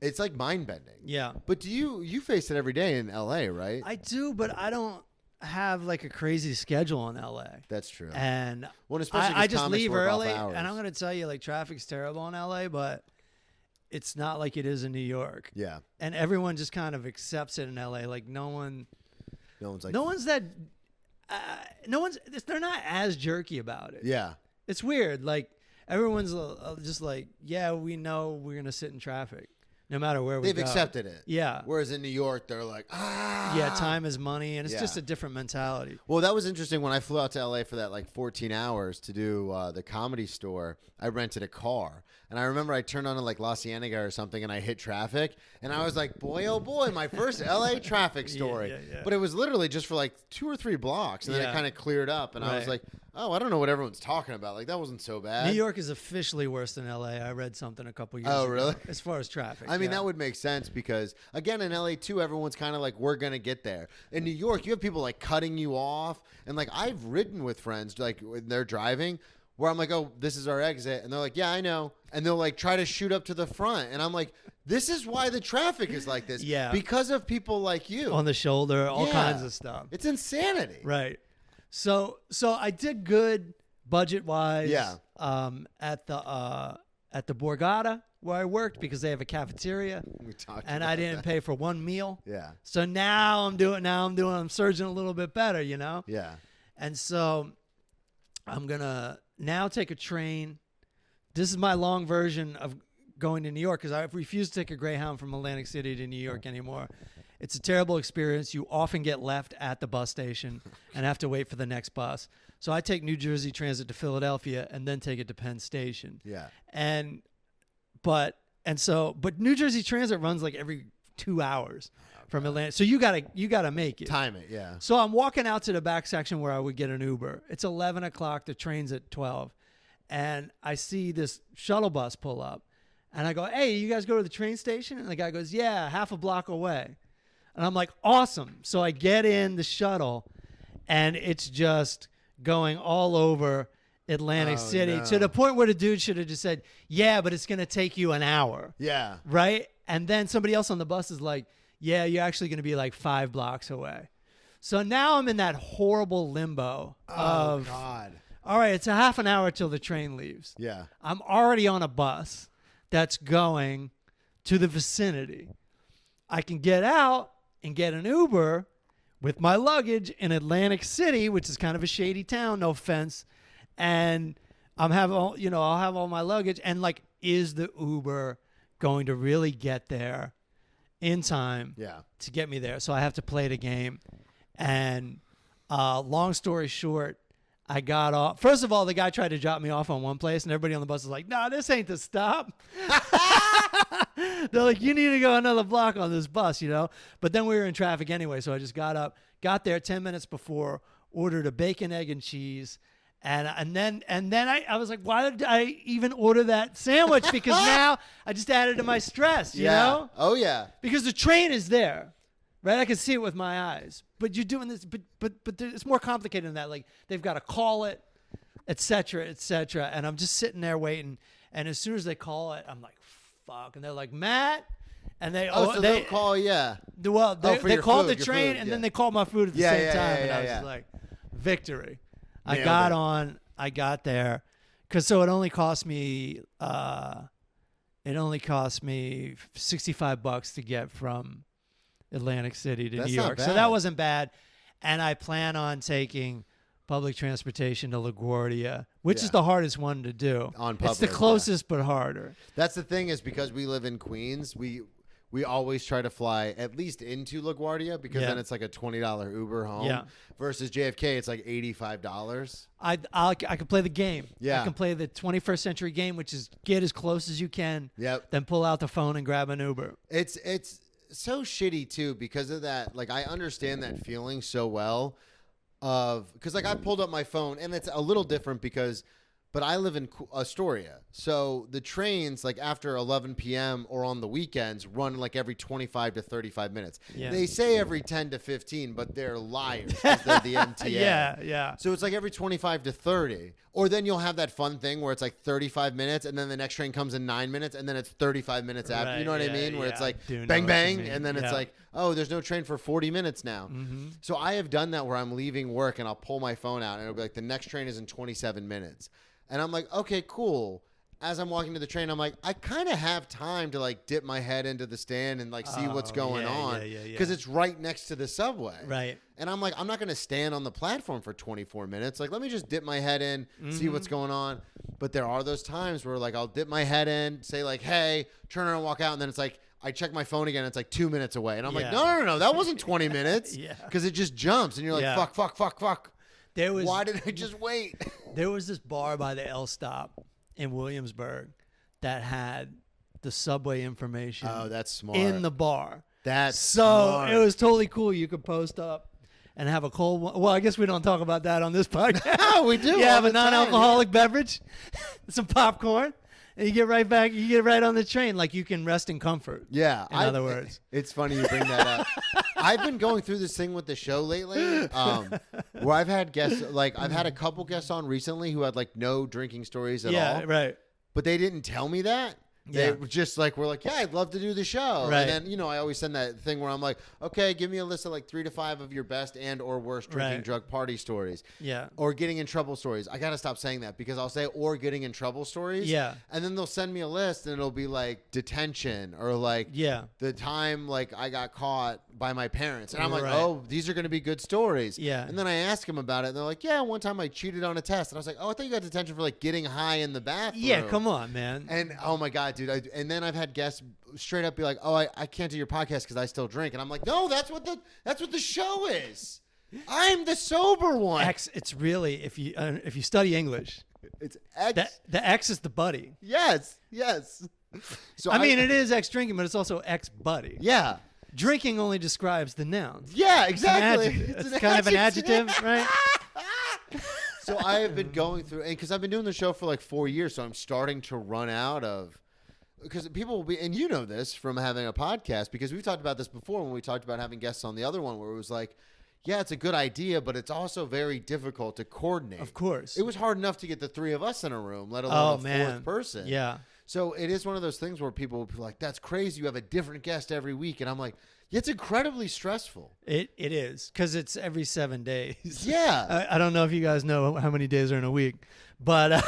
it's like mind bending. Yeah. But you face it every day in LA, right? I do, but I don't have like a crazy schedule in LA. That's true. And well, especially I just comics leave work off early, hours. and I'm going to tell you, like, traffic's terrible in LA, but it's not like it is in New York. Yeah. And everyone just kind of accepts it in LA. Like, no one's that, they're not as jerky about it. Yeah. It's weird. Like, everyone's just like, yeah, we know we're going to sit in traffic no matter where we go. They've accepted it. Yeah. Whereas in New York, they're like, Yeah, time is money, and it's Yeah. just a different mentality. Well, that was interesting. When I flew out to LA for that like 14 hours to do the Comedy Store, I rented a car. And I remember I turned on to like La Cienega or something and I hit traffic. And I was like, boy, oh boy, my first LA traffic story. Yeah. But it was literally just for like 2 or 3 blocks. And then it Yeah. kind of cleared up. And I was Right. like, oh, I don't know what everyone's talking about. Like, that wasn't so bad. New York is officially worse than LA. I read something a couple years ago. Oh, really? As far as traffic. I mean, yeah. that would make sense because, again, in LA, too, everyone's kind of like, we're going to get there. In New York, you have people, like, cutting you off. And, like, I've ridden with friends, like, when they're driving, where I'm like, oh, this is our exit. And they're like, yeah, I know. And they'll, like, try to shoot up to the front. And I'm like, this is why the traffic is like this. Yeah. Because of people like you. on the shoulder, all Yeah. kinds of stuff. It's insanity. Right. So I did good budget wise. Yeah. At the Borgata where I worked because they have a cafeteria, We talked and about I didn't that. pay for one meal. Yeah. So now I'm surging a little bit better, you know? Yeah. And so I'm going to now take a train. This is my long version of going to New York because I refuse to take a Greyhound from Atlantic City to New York anymore. It's a terrible experience. You often get left at the bus station and have to wait for the next bus. So I take New Jersey Transit to Philadelphia and then take it to Penn Station. Yeah. But New Jersey Transit runs like every 2 hours from Atlanta. So you gotta make it. Time it. Yeah. So I'm walking out to the back section where I would get an Uber. It's 11 o'clock. The train's at 12. And I see this shuttle bus pull up. And I go, hey, you guys go to the train station? And the guy goes, yeah, half a block away. And I'm like, awesome. So I get in the shuttle, and it's just going all over Atlantic City no. to the point where the dude should have just said, yeah, but it's going to take you an hour. Yeah. Right? And then somebody else on the bus is like, yeah, you're actually going to be like 5 blocks away. So now I'm in that horrible limbo of, God. all right, it's a half an hour till the train leaves. Yeah. I'm already on a bus that's going to the vicinity. I can get out and get an Uber with my luggage in Atlantic City, which is kind of a shady town, no offense. And I'll have all my luggage. And like, is the Uber going to really get there in time Yeah. to get me there? So I have to play the game. And long story short, I got off. First of all, the guy tried to drop me off on one place, and everybody on the bus was like, "No, this ain't the stop." They're like, "You need to go another block on this bus," you know. But then we were in traffic anyway, so I just got up, got there 10 minutes before, ordered a bacon, egg, and cheese, and then I was like, "Why did I even order that sandwich?" Because now I just added to my stress, you know. Oh yeah. Because the train is there. Right, I can see it with my eyes, but you're doing this. But it's more complicated than that. Like they've got to call it, et cetera, and I'm just sitting there waiting. And as soon as they call it, I'm like, "Fuck!" And they're like, "Matt," and they'll call. Yeah. Well, they for your called food, the your train, food, and yeah. then they called my food at the Yeah, same yeah, time, yeah, and I yeah, was yeah. just like, "Victory!" I Nailed got it. on. I got there, because so it only cost me $65 to get from Atlantic City to That's New not York. So bad. that wasn't bad. And I plan on taking public transportation to LaGuardia, which Yeah. is the hardest one to do. On It's the public, closest but harder. That's the thing is because we live in Queens, we always try to fly at least into LaGuardia because Yeah. then it's like a $20 Uber home. Yeah. Versus JFK, it's like $85. I can play the game. Yeah. I can play the 21st century game, which is get as close as you can, Yep. then pull out the phone and grab an Uber. It's so shitty too because of that. Like I understand that feeling so well because like I pulled up my phone and it's a little different because But I live in Astoria. So the trains, like after 11 p.m. or on the weekends, run like every 25 to 35 minutes. Yeah. They say every 10 to 15, but they're liars 'cause they're the MTA. Yeah. So it's like every 25 to 30. Or then you'll have that fun thing where it's like 35 minutes and then the next train comes in 9 minutes and then it's 35 minutes after. Right, You know what I yeah, mean? Where it's yeah. like Do know bang, what you bang. mean. And then it's Yeah. like, oh, there's no train for 40 minutes now. Mm-hmm. So I have done that where I'm leaving work and I'll pull my phone out and it'll be like the next train is in 27 minutes. And I'm like, okay, cool. As I'm walking to the train, I'm like, I kind of have time to like dip my head into the stand and like see what's going on because it's right next to the subway. Right. And I'm like, I'm not going to stand on the platform for 24 minutes. Like, let me just dip my head in, see what's going on. But there are those times where like I'll dip my head in, say like, hey, turn around and walk out. And then it's like, I check my phone again. It's like 2 minutes away. And I'm like, no, that wasn't 20 minutes. Yeah. Because it just jumps. And you're like, fuck. Why did I just wait? There was this bar by the L stop in Williamsburg that had the subway information. Oh, that's smart. in the bar. That's so smart. it was totally cool. You could post up and have a cold one. Well, I guess we don't talk about that on this podcast. Oh, we do. You have all a the time, non-alcoholic beverage, some popcorn, and you get right back. You get right on the train, like you can rest in comfort. Yeah. In other words, it's funny you bring that up. I've been going through this thing with the show lately, where I've had guests, like I've had a couple guests on recently who had like no drinking stories at all. yeah, right. But they didn't tell me that. They Yeah. were just like, we're like, yeah, I'd love to do the show. Right. And then, I always send that thing where I'm like, okay, give me a list of like 3 to 5 of your best and or worst drinking Right. drug party stories. Yeah. Or getting in trouble stories. I got to stop saying that because I'll say or getting in trouble stories. Yeah. And then they'll send me a list and it'll be like detention or like Yeah. the time like I got caught by my parents. And I'm like, Right. oh, these are going to be good stories. Yeah. And then I ask them about it and they're like, yeah, one time I cheated on a test. And I was like, oh, I thought you got detention for like getting high in the bathroom. Yeah, come on, man. And oh my God, dude. And then I've had guests straight up be like, oh, I can't do your podcast because I still drink. And I'm like, no, that's what the show is. I'm the sober one. X, it's really if you study English, It's X. the X is the buddy. Yes. So I mean, it is X drinking, but it's also X buddy. Yeah. Drinking only describes the noun. Yeah, exactly. It's kind of an adjective, right? So I have been going through, and because I've been doing the show for like 4 years, so I'm starting to run out of, because people will be, and you know this from having a podcast, because we've talked about this before when we talked about having guests on the other one, where it was like, yeah, it's a good idea, but it's also very difficult to coordinate. Of course. It was hard enough to get the 3 of us in a room, let alone fourth person. Yeah. So it is one of those things where people will be like, that's crazy. You have a different guest every week. And I'm like, it's incredibly stressful. It is because it's every 7 days. Yeah. I don't know if you guys know how many days are in a week, but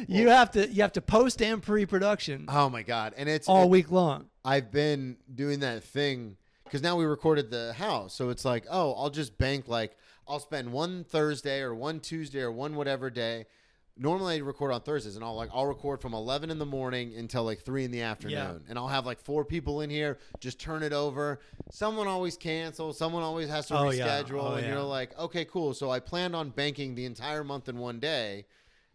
you have to post and pre-production Oh my God. And it's all week long. I've been doing that thing because now we recorded the house. So it's like, oh, I'll just bank, like I'll spend one Thursday or one Tuesday or one whatever day. Normally I record on Thursdays and I'll record from 11 in the morning until like 3 in the afternoon. Yeah. And I'll have like 4 people in here, just turn it over. Someone always cancels. Someone always has to reschedule. And you're like, okay, cool. So I planned on banking the entire month in one day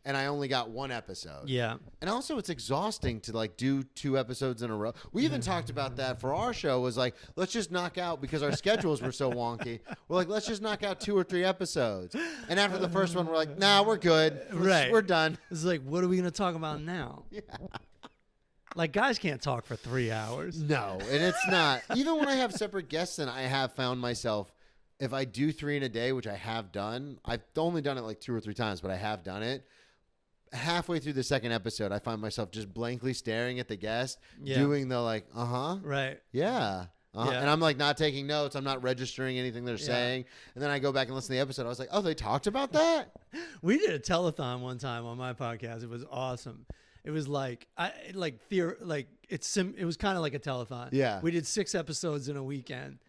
and I only got 1 episode. Yeah. And also it's exhausting to like do 2 episodes in a row. We even talked about that for our show, was like, let's just knock out, because our schedules were so wonky. We're like, let's just knock out 2 or 3 episodes. And after the first one, we're like, nah, we're good. Right. We're done. It's like, what are we going to talk about now? Yeah. Like, guys can't talk for 3 hours. No, and it's not. Even when I have separate guests, and I have found myself, if I do 3 in a day, which I have done, I've only done it like 2 or 3 times, but I have done it. Halfway through the second episode, I find myself just blankly staring at the guest, doing the like, Right. yeah. Yeah. And I'm like not taking notes. I'm not registering anything they're saying. And then I go back and listen to the episode. I was like, oh, they talked about that? We did a telethon one time on my podcast. It was awesome. It was like it was kind of like a telethon. Yeah. We did 6 episodes in a weekend.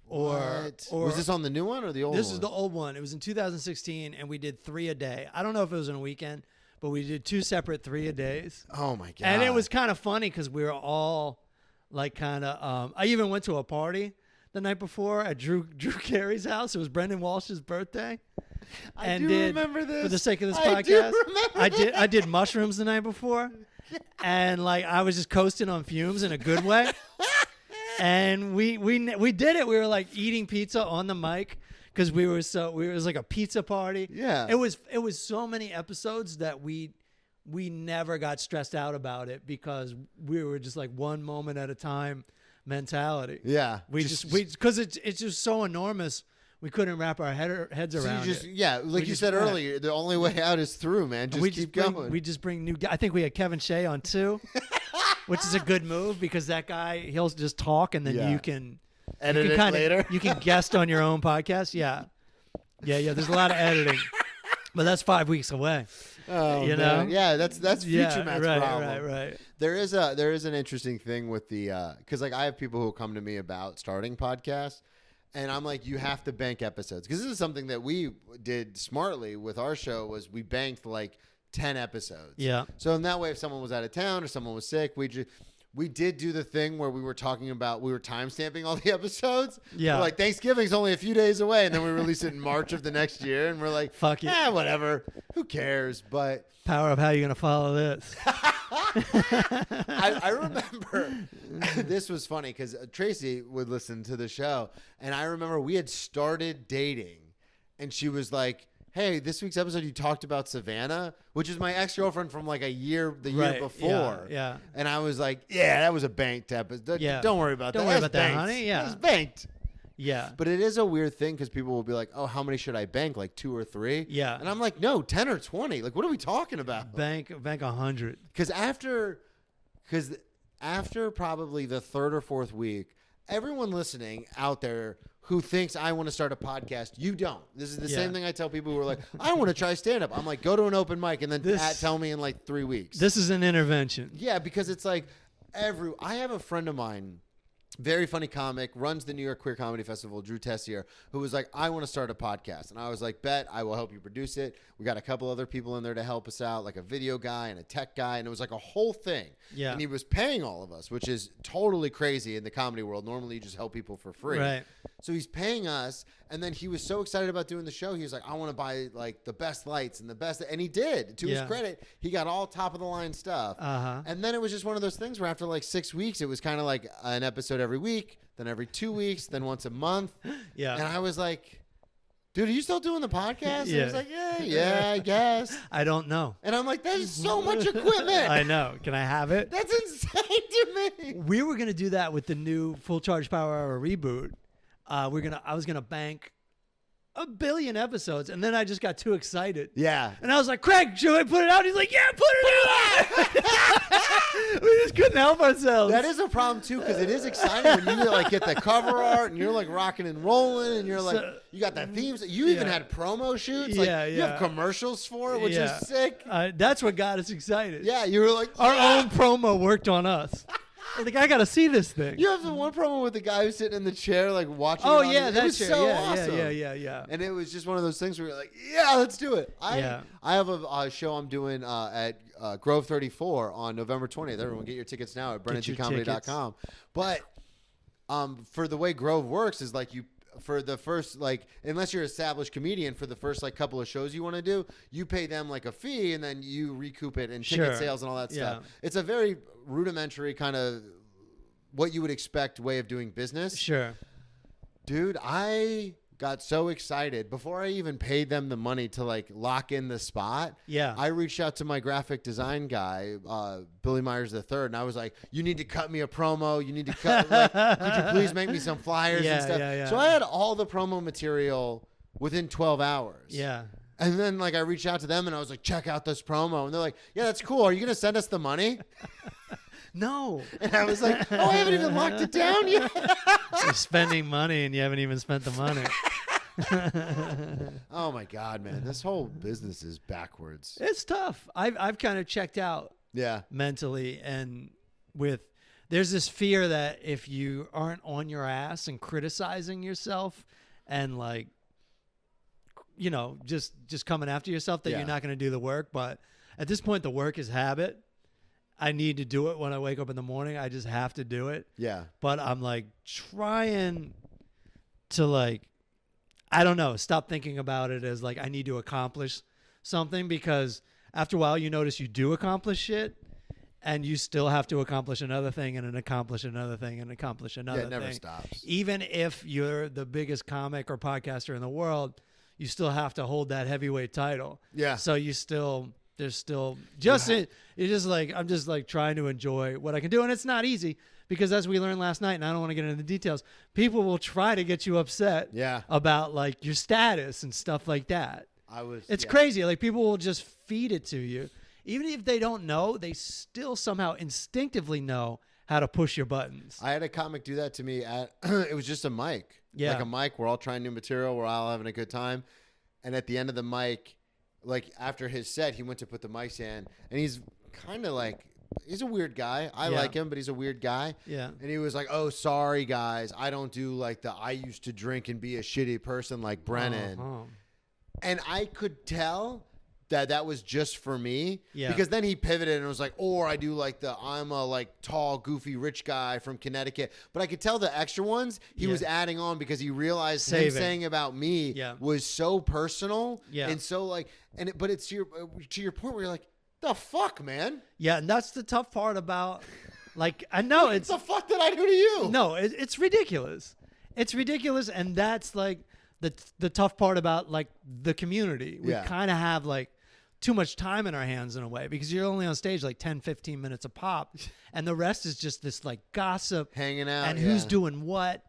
What? Or was this on the new one or the old one? This is the old one. It was in 2016, and we did 3 a day. I don't know if it was in a weekend, but we did 2 separate 3-a-days. Oh my God. And it was kind of funny because we were all like kind of. I even went to a party the night before at Drew Carey's house. It was Brendan Walsh's birthday. I do remember this. For the sake of this I do podcast, remember I did mushrooms the night before, and like I was just coasting on fumes in a good way. And we did it. We were like eating pizza on the mic because it was like a pizza party. Yeah. It was so many episodes that we never got stressed out about it because we were just like one moment at a time mentality. Yeah. Because it's just so enormous. We couldn't wrap our heads around it. Yeah, like you said earlier, the only way out is through, man. Just keep going. We just bring new guys. I think we had Kevin Shea on 2, which is a good move because that guy, he'll just talk and then you can edit it later. You can guest on your own podcast. Yeah. There's a lot of editing, but that's 5 weeks away. Oh, you man. know? Yeah, that's future Matt's problem. Right. There is an interesting thing with the because like I have people who come to me about starting podcasts. And I'm like, you have to bank episodes. Because this is something that we did smartly with our show was we banked like 10 episodes. Yeah. So in that way, if someone was out of town or someone was sick, we did do the thing where we were talking about, we were timestamping all the episodes. Yeah. We're like, Thanksgiving's only a few days away. And then we release it in March of the next year. And we're like, fuck it. Whatever. Who cares? But power of how you're going to follow this. I remember this was funny because Tracy would listen to the show, and I remember we had started dating, and she was like, "Hey, this week's episode you talked about Savannah, which is my ex-girlfriend from like the year before." Yeah. And I was like, "Yeah, that was a banked episode. Yeah. Don't worry about that. Don't worry That's about that, banked. honey. Yeah. It's banked." Yeah. But it is a weird thing because people will be like, "Oh, how many should I bank? Like 2 or 3?" Yeah. And I'm like, "No, 10 or 20. Like, what are we talking about?" Bank 100. Because after probably the 3rd or 4th week, everyone listening out there who thinks I want to start a podcast, you don't. This is the same thing I tell people who are like, I want to try stand-up. I'm like, go to an open mic and then tell me in like 3 weeks. This is an intervention. Yeah, because it's like I have a friend of mine, very funny comic, runs the New York Queer Comedy Festival, Drew Carey, who was like, I want to start a podcast. And I was like, bet, I will help you produce it. We got a couple other people in there to help us out, like a video guy and a tech guy. And it was like a whole thing. Yeah. And he was paying all of us, which is totally crazy in the comedy world. Normally you just help people for free. Right. So he's paying us. And then he was so excited about doing the show. He was like, I want to buy like the best lights and the best. And he did. To his credit, he got all top of the line stuff. Uh-huh. And then it was just one of those things where after like 6 weeks, it was kind of like an episode every week, then every 2 weeks, then once a month. Yeah. And I was like, dude, are you still doing the podcast? And he Yeah. was like, yeah, I guess. I don't know. And I'm like, that is so much equipment. I know. Can I have it? That's insane to me. We were gonna do that with the new Full Charge Power Hour reboot. I was gonna bank 1 billion episodes, and then I just got too excited. Yeah. And I was like, Craig, should I put it out? He's like, yeah, put it out. We just couldn't help ourselves. That is a problem too, because it is exciting when you like get the cover art and you're like rocking and rolling and you're like, you got the themes. You even had promo shoots. Like, you have commercials for it, which is sick. That's what got us excited. Yeah, you were like, Our own promo worked on us. I was like, I got to see this thing. You have the one promo with the guy who's sitting in the chair, like watching. Oh, it yeah, it was so awesome. Yeah. And it was just one of those things where you're like, yeah, let's do it. I have a show I'm doing at Grove 34 on November 20th. Everyone get your tickets now at BrennanTComedy.com. But for the way Grove works is like for the first, like, unless you're an established comedian, for the first like couple of shows you want to do, you pay them like a fee and then you recoup it in ticket sales and all that stuff. It's a very rudimentary kind of what you would expect way of doing business. Sure. Dude, I got so excited before I even paid them the money to like lock in the spot. Yeah. I reached out to my graphic design guy, Billy Myers III, and I was like, you need to cut me a promo. You need to cut, like, could you please make me some flyers and stuff? Yeah. So I had all the promo material within 12 hours. Yeah. And then like I reached out to them and I was like, check out this promo. And they're like, yeah, that's cool. Are you going to send us the money? No. And I was like, oh, I haven't even locked it down yet. You're spending money and you haven't even spent the money. Oh my God, man. This whole business is backwards. It's tough. I've kind of checked out mentally, and there's this fear that if you aren't on your ass and criticizing yourself and like, you know, just coming after yourself, that you're not going to do the work. But at this point, the work is habit. I need to do it when I wake up in the morning. I just have to do it. Yeah. But I'm like trying to like, I don't know, stop thinking about it as like I need to accomplish something, because after a while you notice you do accomplish shit and you still have to accomplish another thing and then accomplish another thing and accomplish another it never thing. stops. Even if you're the biggest comic or podcaster in the world, you still have to hold that heavyweight title. Yeah. So there's still just it's just like I'm just like trying to enjoy what I can do, and it's not easy because as we learned last night, and I don't want to get into the details, people will try to get you upset about like your status and stuff like that. It's crazy. Like people will just feed it to you. Even if they don't know, they still somehow instinctively know how to push your buttons. I had a comic do that to me at it was just a mic. Yeah. Like a mic, we're all trying new material, we're all having a good time. And at the end of the mic, like after his set, he went to put the mics in, and he's kind of like, he's a weird guy. I like him, but he's a weird guy. Yeah. And he was like, "Oh, sorry guys, I don't do like I used to drink and be a shitty person like Brennan." Uh-huh. And I could tell that was just for me. Yeah. Because then he pivoted and was like, or I do like I'm a like tall, goofy, rich guy from Connecticut. But I could tell the extra ones he was adding on because he realized him saying about me was so personal. Yeah. And so like, but it's to your point where you're like, the fuck, man? Yeah. And that's the tough part about, like, I know what the fuck did I do to you? No, it's ridiculous. It's ridiculous. And that's like the tough part about like the community. We kind of have like too much time in our hands in a way because you're only on stage like 10, 15 minutes a pop. And the rest is just this like gossip. Hanging out. And who's doing what.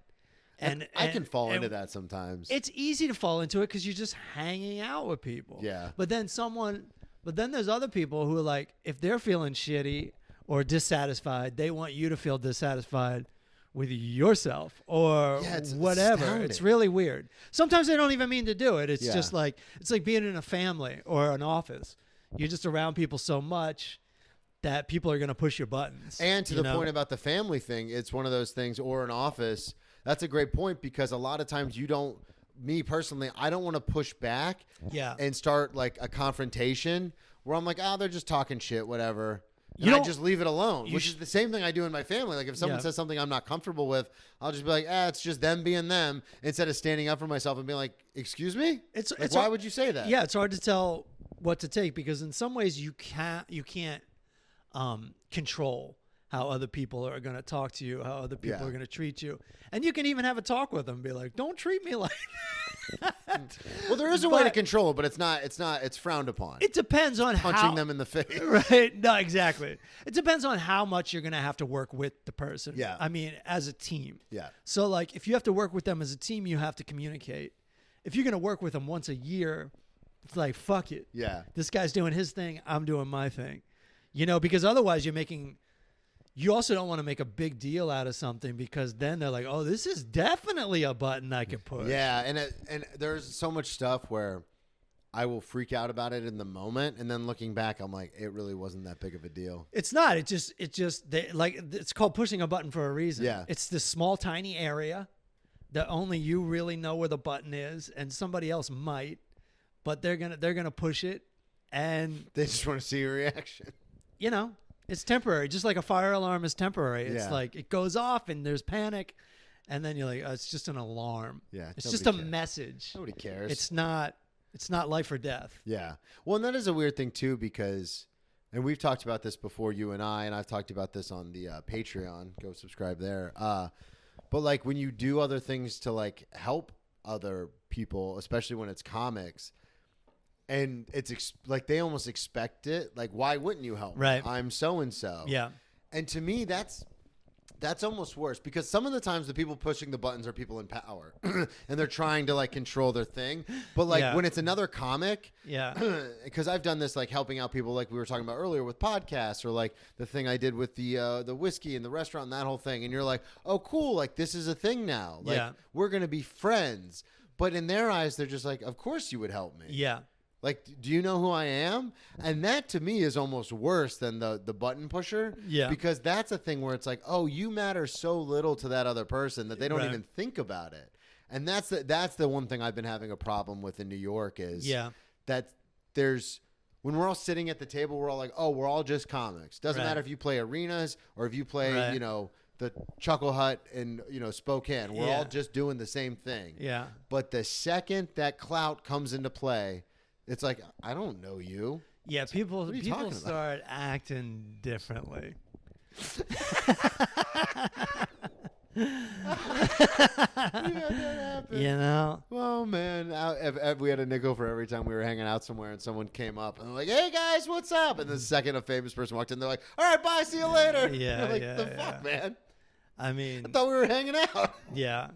And I can fall into that sometimes. It's easy to fall into it because you're just hanging out with people. Yeah. But then there's other people who are like, if they're feeling shitty or dissatisfied, they want you to feel dissatisfied with yourself or whatever. Astounding. It's really weird. Sometimes they don't even mean to do it. It's just like, it's like being in a family or an office. You're just around people so much that people are going to push your buttons. And to the point about the family thing, it's one of those things, or an office. That's a great point because a lot of times me personally, I don't want to push back and start like a confrontation where I'm like, oh, they're just talking shit, whatever. And I just leave it alone, which is the same thing I do in my family. Like if someone says something I'm not comfortable with, I'll just be like, it's just them being them, instead of standing up for myself and being like, excuse me? Why would you say that? Yeah, it's hard to tell what to take because in some ways you can't control how other people are going to talk to you, how other people are going to treat you. And you can even have a talk with them and be like, don't treat me like that. Well, there is a way to control it, but it's frowned upon. It depends on punching them in the face. Right. No, exactly. It depends on how much you're going to have to work with the person. Yeah. I mean, as a team. Yeah. So like if you have to work with them as a team, you have to communicate. If you're going to work with them once a year, it's like, fuck it. Yeah. This guy's doing his thing. I'm doing my thing. Because otherwise you also don't want to make a big deal out of something because then they're like, oh, this is definitely a button I can push. Yeah, and there's so much stuff where I will freak out about it in the moment, and then looking back, I'm like, it really wasn't that big of a deal. It's not. It's called pushing a button for a reason. Yeah. It's this small, tiny area that only you really know where the button is, and somebody else might, but they're gonna push it, and they just want to see your reaction. It's temporary, just like a fire alarm is temporary. It's like it goes off and there's panic, and then you're like, oh, it's just an alarm. Yeah, it's just a message. Nobody cares. It's not life or death. Yeah. Well, and that is a weird thing too because, and we've talked about this before, you and I've talked about this on the Patreon. Go subscribe there. But like when you do other things to like help other people, especially when it's comics. And it's like they almost expect it. Like, why wouldn't you help me? Right. I'm so-and-so. Yeah. And to me, that's almost worse because some of the times the people pushing the buttons are people in power and they're trying to like control their thing. But like when it's another comic, because I've done this like helping out people like we were talking about earlier with podcasts or like the thing I did with the whiskey in the restaurant and that whole thing. And you're like, oh, cool. Like this is a thing now. Like we're going to be friends. But in their eyes, they're just like, of course you would help me. Yeah. Like, do you know who I am? And that to me is almost worse than the button pusher. Yeah. Because that's a thing where it's like, oh, you matter so little to that other person that they don't even think about it. And that's the one thing I've been having a problem with in New York is that when we're all sitting at the table, we're all like, oh, we're all just comics. Doesn't matter if you play arenas or if you play, the Chuckle Hut in, Spokane. We're all just doing the same thing. Yeah. But the second that clout comes into play, it's like, I don't know you. Yeah, people are you talking about? start acting differently. You know? Well, man, if we had a nickel for every time we were hanging out somewhere and someone came up and they're like, "Hey guys, what's up?" And the second a famous person walked in, they're like, "All right, bye, see you later." Yeah, You're like, yeah, the yeah. fuck, man? I mean, I thought we were hanging out. yeah.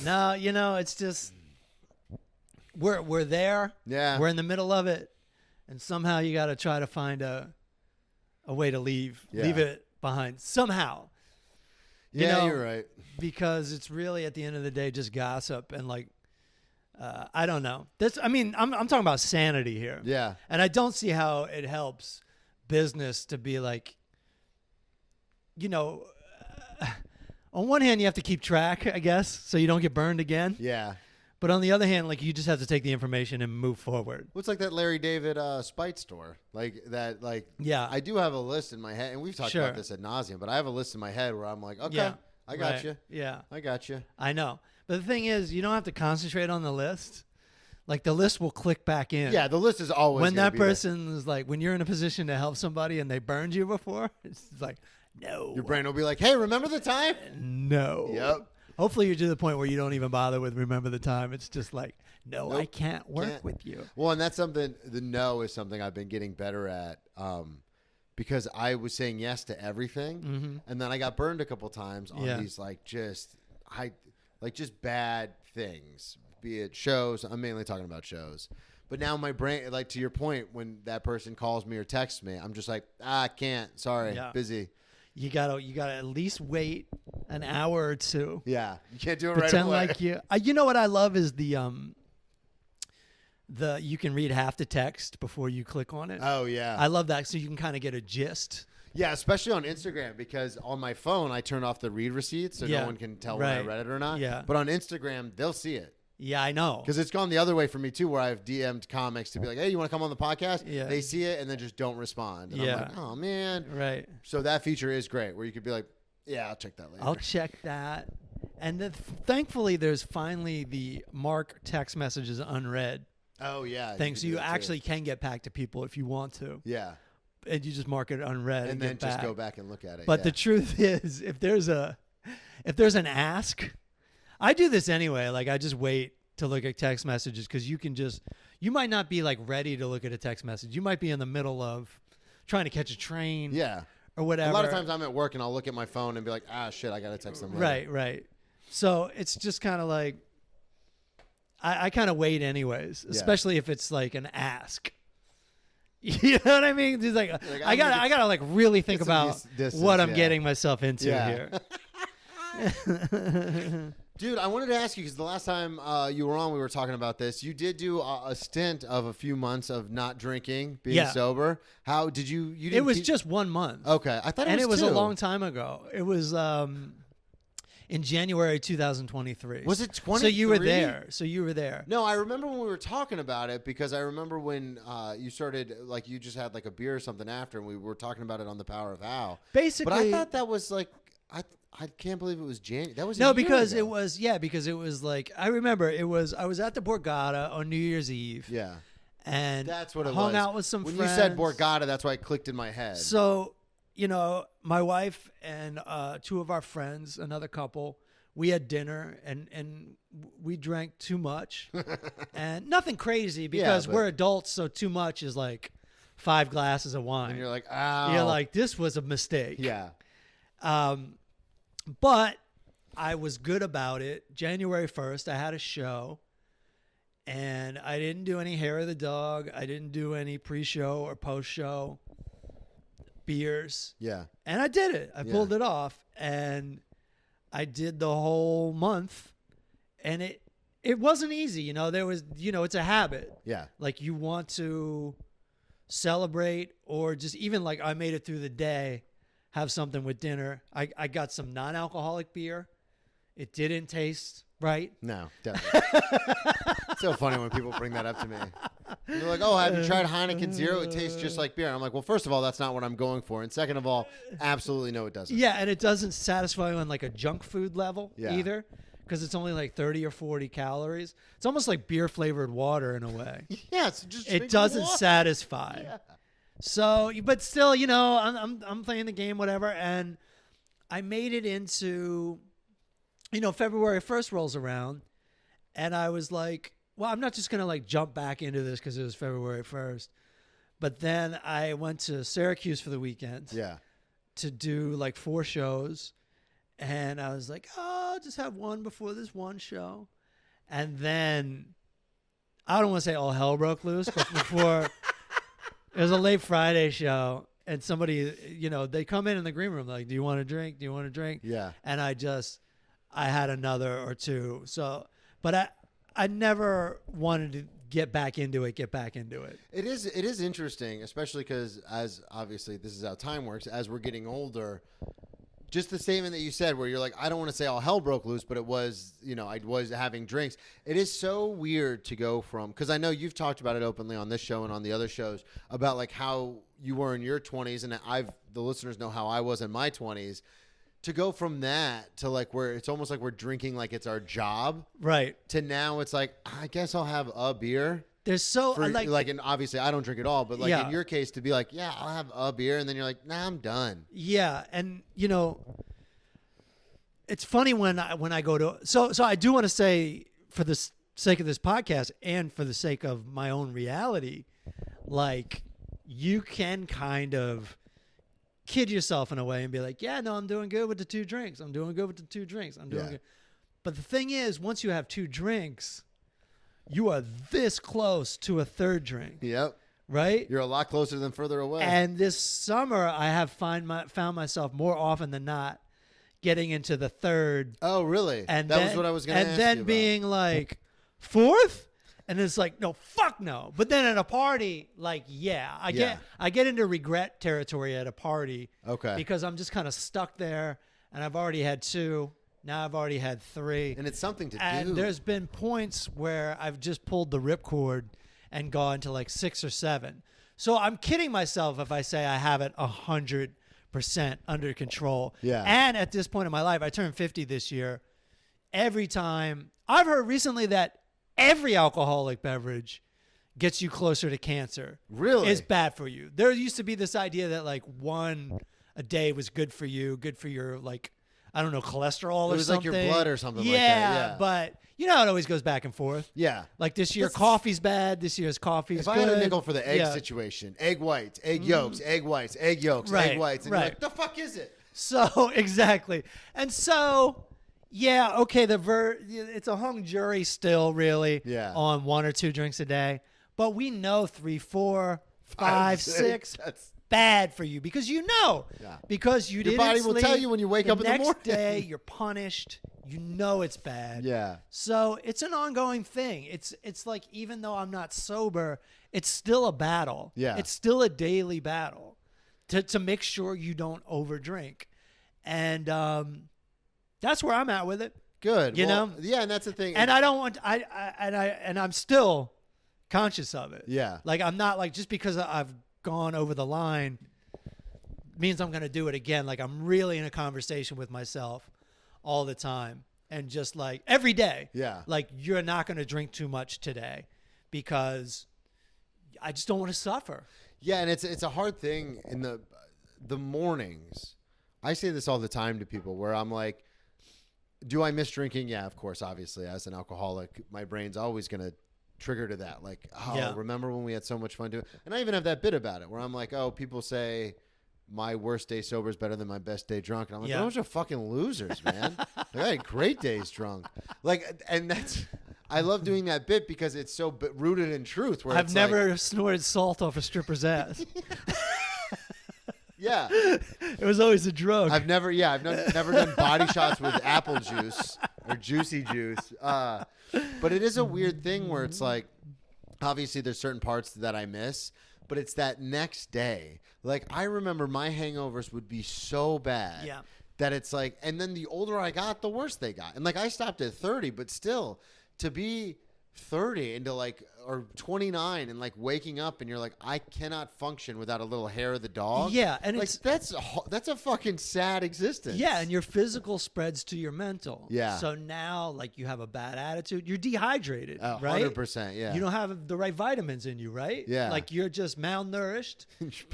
No, it's just we're there. Yeah. We're in the middle of it, and somehow you got to try to find a way to leave it behind somehow. Yeah, you're right. Because it's really at the end of the day just gossip and like I don't know. I'm talking about sanity here. Yeah. And I don't see how it helps business to be like, on one hand you have to keep track, I guess, so you don't get burned again. Yeah. But on the other hand, like you just have to take the information and move forward. What's like that Larry David Spite store? Like that, like, Yeah. I do have a list in my head, and we've talked Sure. about this ad nauseum, but I have a list in my head where I'm like, okay, Yeah. I got Right. you. Yeah. I got you. I know. But the thing is, you don't have to concentrate on the list. Like the list will click back in. Yeah, the list is always When gonna that be there. person is like, when you're in a position to help somebody and they burned you before, it's like, no. Your brain will be like, hey, remember the time? No. Yep. Hopefully you're to the point where you don't even bother with remember the time. It's just like, no, Nope. I can't work Can't. with you. Well, and that's something, the no is something I've been getting better at because I was saying yes to everything. And then I got burned a couple times on Yeah. these just bad things, be it shows. I'm mainly talking about shows. But now my brain, like to your point, when that person calls me or texts me, I'm just like, I can't. Sorry, Yeah. busy. You gotta at least wait an hour or two. Yeah, you can't do it Pretend right away. like you. You know what I love is the you can read half the text before you click on it. Oh yeah, I love that, so you can kind of get a gist. yeah, especially on Instagram because on my phone I turn off the read receipts so Yeah. no one can tell when I Right. read it or not. Yeah. But on Instagram they'll see it. Yeah, I know. Because it's gone the other way for me, too, where I've DM'd comics to be like, hey, you want to come on the podcast? Yeah. They see it and then just don't respond. And Yeah. I'm like, oh, man. Right. So that feature is great, where you could be like, yeah, I'll check that later. I'll check that. And then thankfully, there's finally the mark text messages unread Oh, yeah. thing. can So do you that, too. actually can get back to people if you want to. Yeah. And you just mark it unread And then get just back. go back and look at it. But yeah. the truth is, if there's an ask, I do this anyway. Like I just wait to look at text messages because you might not be like ready to look at a text message. You might be in the middle of trying to catch a train. Yeah. Or whatever. A lot of times I'm at work and I'll look at my phone and be like, ah, shit, I got to text them later. Right. So it's just kind of like, I kind of wait anyways, especially if it's like an ask. You know what I mean? It's like, I gotta like really think get some about distance, what I'm yeah. getting myself into Yeah. here. Dude, I wanted to ask you because the last time you were on, we were talking about this. You did do a stint of a few months of not drinking, being sober. How did you? You didn't It was keep- just 1 month. okay. I thought it And was it was two. a long time ago. It was in January 2023. Was it So you were 23? there. No, I remember when we were talking about it because I remember when you started, like you just had like a beer or something after, and we were talking about it on the Power of How. Basically, But I thought that was like I can't believe it was January. That was a no, year because ago. it was like I remember I was at the Borgata on New Year's Eve. Yeah, And that's what it was. hung out with some when friends. you said Borgata, that's why it clicked in my head. So, my wife and two of our friends, another couple, we had dinner and we drank too much. And nothing crazy because but- we're adults, so too much is like 5 glasses of wine. and you're like, ow. You're like, this was a mistake. yeah. But I was good about it. January 1st, I had a show. And I didn't do any hair of the dog. I didn't do any pre-show or post-show beers. Yeah. And I did it. I Yeah. pulled it off. And I did the whole month. And it wasn't easy. There was, it's a habit. Yeah. Like you want to celebrate or just even like I made it through the day, have something with dinner. I got some non-alcoholic beer. It didn't taste right. No, definitely. It's so funny when people bring that up to me. They're like, oh, have you tried Heineken Zero? It tastes just like beer. I'm like, well, first of all, that's not what I'm going for. And second of all, absolutely no, it doesn't. Yeah, and it doesn't satisfy you on like a junk food level Yeah. either. because it's only like 30 or 40 calories. It's almost like beer flavored water in a way. Yes, just It doesn't satisfy. Yeah. So, but still, you know, I'm playing the game, whatever, and I made it into, you know, February 1st rolls around, and I was like, well, I'm not just gonna like jump back into this because it was February 1st, but then I went to Syracuse for the weekend. Yeah. To do like 4 shows, and I was like, oh, I'll just have one before this one show, and then I don't want to say all hell broke loose, but before it was a late Friday show, and somebody, you know, they come in the green room like, do you want a drink? Do you want a drink? Yeah. And I had another or two. So, but I never wanted to get back into it. It is interesting, especially because, as obviously this is how time works, as we're getting older, just the statement that you said where you're like, I don't want to say all hell broke loose, but it was, you know, I was having drinks. It is so weird to go from, because I know you've talked about it openly on this show and on the other shows about like how you were in your 20s, and the listeners know how I was in my 20s, to go from that to like where it's almost like we're drinking like it's our job, right? To now it's like, I guess I'll have a beer. There's so For, like, and obviously I don't drink at all, but like Yeah. in your case, to be like, yeah, I'll have a beer, and then you're like, nah, I'm done. Yeah, and you know, it's funny when I go to so I do want to say, for the sake of this podcast and for the sake of my own reality, like, you can kind of kid yourself in a way and be like, yeah, no, I'm doing good with the 2 drinks. I'm doing good with the 2 drinks. I'm doing Yeah. good. But the thing is, once you have 2 drinks, you are this close to a 3rd drink, Yep. right? You're a lot closer than further away. And this summer, I have found myself more often than not getting into the 3rd. Oh, really? And that then, was what I was going to ask and you then about. being like 4th, and it's like, no, fuck no. But then at a party, like, yeah, I get into regret territory at a party. Okay. Because I'm just kind of stuck there, and I've already had 2. Now I've already had 3. And it's something to do. And there's been points where I've just pulled the ripcord and gone to like 6 or 7. So I'm kidding myself if I say I have it 100% under control. Yeah. And at this point in my life, I turned 50 this year. Every time I've heard recently that every alcoholic beverage gets you closer to cancer. Really? Is bad for you. There used to be this idea that like 1 a day was good for you, good for your, like, I don't know, cholesterol or something. It was like your blood or something like that. Yeah. But you know, it always goes back and forth. Yeah. Like this year, coffee's bad. This year's coffee's If good. I had a nickel for the egg Yeah. situation, egg whites, egg yolks, egg whites, egg yolks, egg Right, whites, and right. you're like, the fuck is it? So exactly, and so yeah, okay. It's a hung jury still, really. Yeah. On 1 or 2 drinks a day, but we know 3, 4, 5, 6 That's bad for you because you know. Yeah. Because you Your didn't body will sleep. tell you when you wake up in the morning. Next day, you're punished. You know it's bad. Yeah. So it's an ongoing thing. It's like, even though I'm not sober, it's still a battle. Yeah. It's still a daily battle to make sure you don't overdrink. And that's where I'm at with it. Good. You Well, know? Yeah, and that's the thing. And I don't want and I'm still conscious of it. Yeah. Like, I'm not like, just because I've gone over the line means I'm going to do it again. Like, I'm really in a conversation with myself all the time, and just like every day. Yeah. Like, you're not going to drink too much today because I just don't want to suffer. Yeah, and it's a hard thing in the mornings. I say this all the time to people where I'm like, do I miss drinking? Yeah, of course, obviously. As an alcoholic, my brain's always going to trigger to that. Like, oh, Yeah. remember when we had so much fun doing it? And I even have that bit about it where I'm like, oh, people say my worst day sober is better than my best day drunk. And I'm like, Yeah. what a bunch of fucking losers, man. Like, I had great days drunk. Like, and that's... I love doing that bit because it's so rooted in truth. Where I've it's never like, snorted salt off a stripper's ass. yeah. It was always a drug. I've never done body shots with apple juice or juicy juice. But it is a weird thing where it's like, obviously there's certain parts that I miss, but it's that next day. Like, I remember my hangovers would be so bad Yeah. that it's like, and then the older I got, the worse they got. And like, I stopped at 30, but still, to be 30 into like, or 29 and like waking up and you're like, I cannot function without a little hair of the dog. Yeah, and like that's a fucking sad existence. Yeah, and your physical spreads to your mental. Yeah. So now, like, you have a bad attitude. You're dehydrated, right? 100%, yeah. You don't have the right vitamins in you, right? Yeah. Like, you're just malnourished,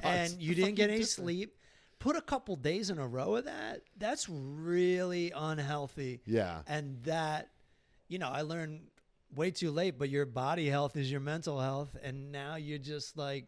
and you didn't get any sleep. Put a couple days in a row of that. That's really unhealthy. Yeah. And that, I learned way too late, but your body health is your mental health, and now you're just like,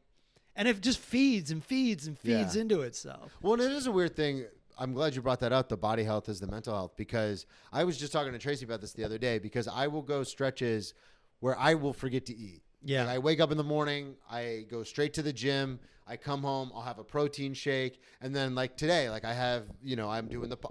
and it just feeds and feeds and feeds into itself. Well, and it is a weird thing. I'm glad you brought that up. The body health is the mental health, because I was just talking to Tracy about this the other day, because I will go stretches where I will forget to eat. Yeah. Like I wake up in the morning, I go straight to the gym, I come home, I'll have a protein shake, and then like today, like I have,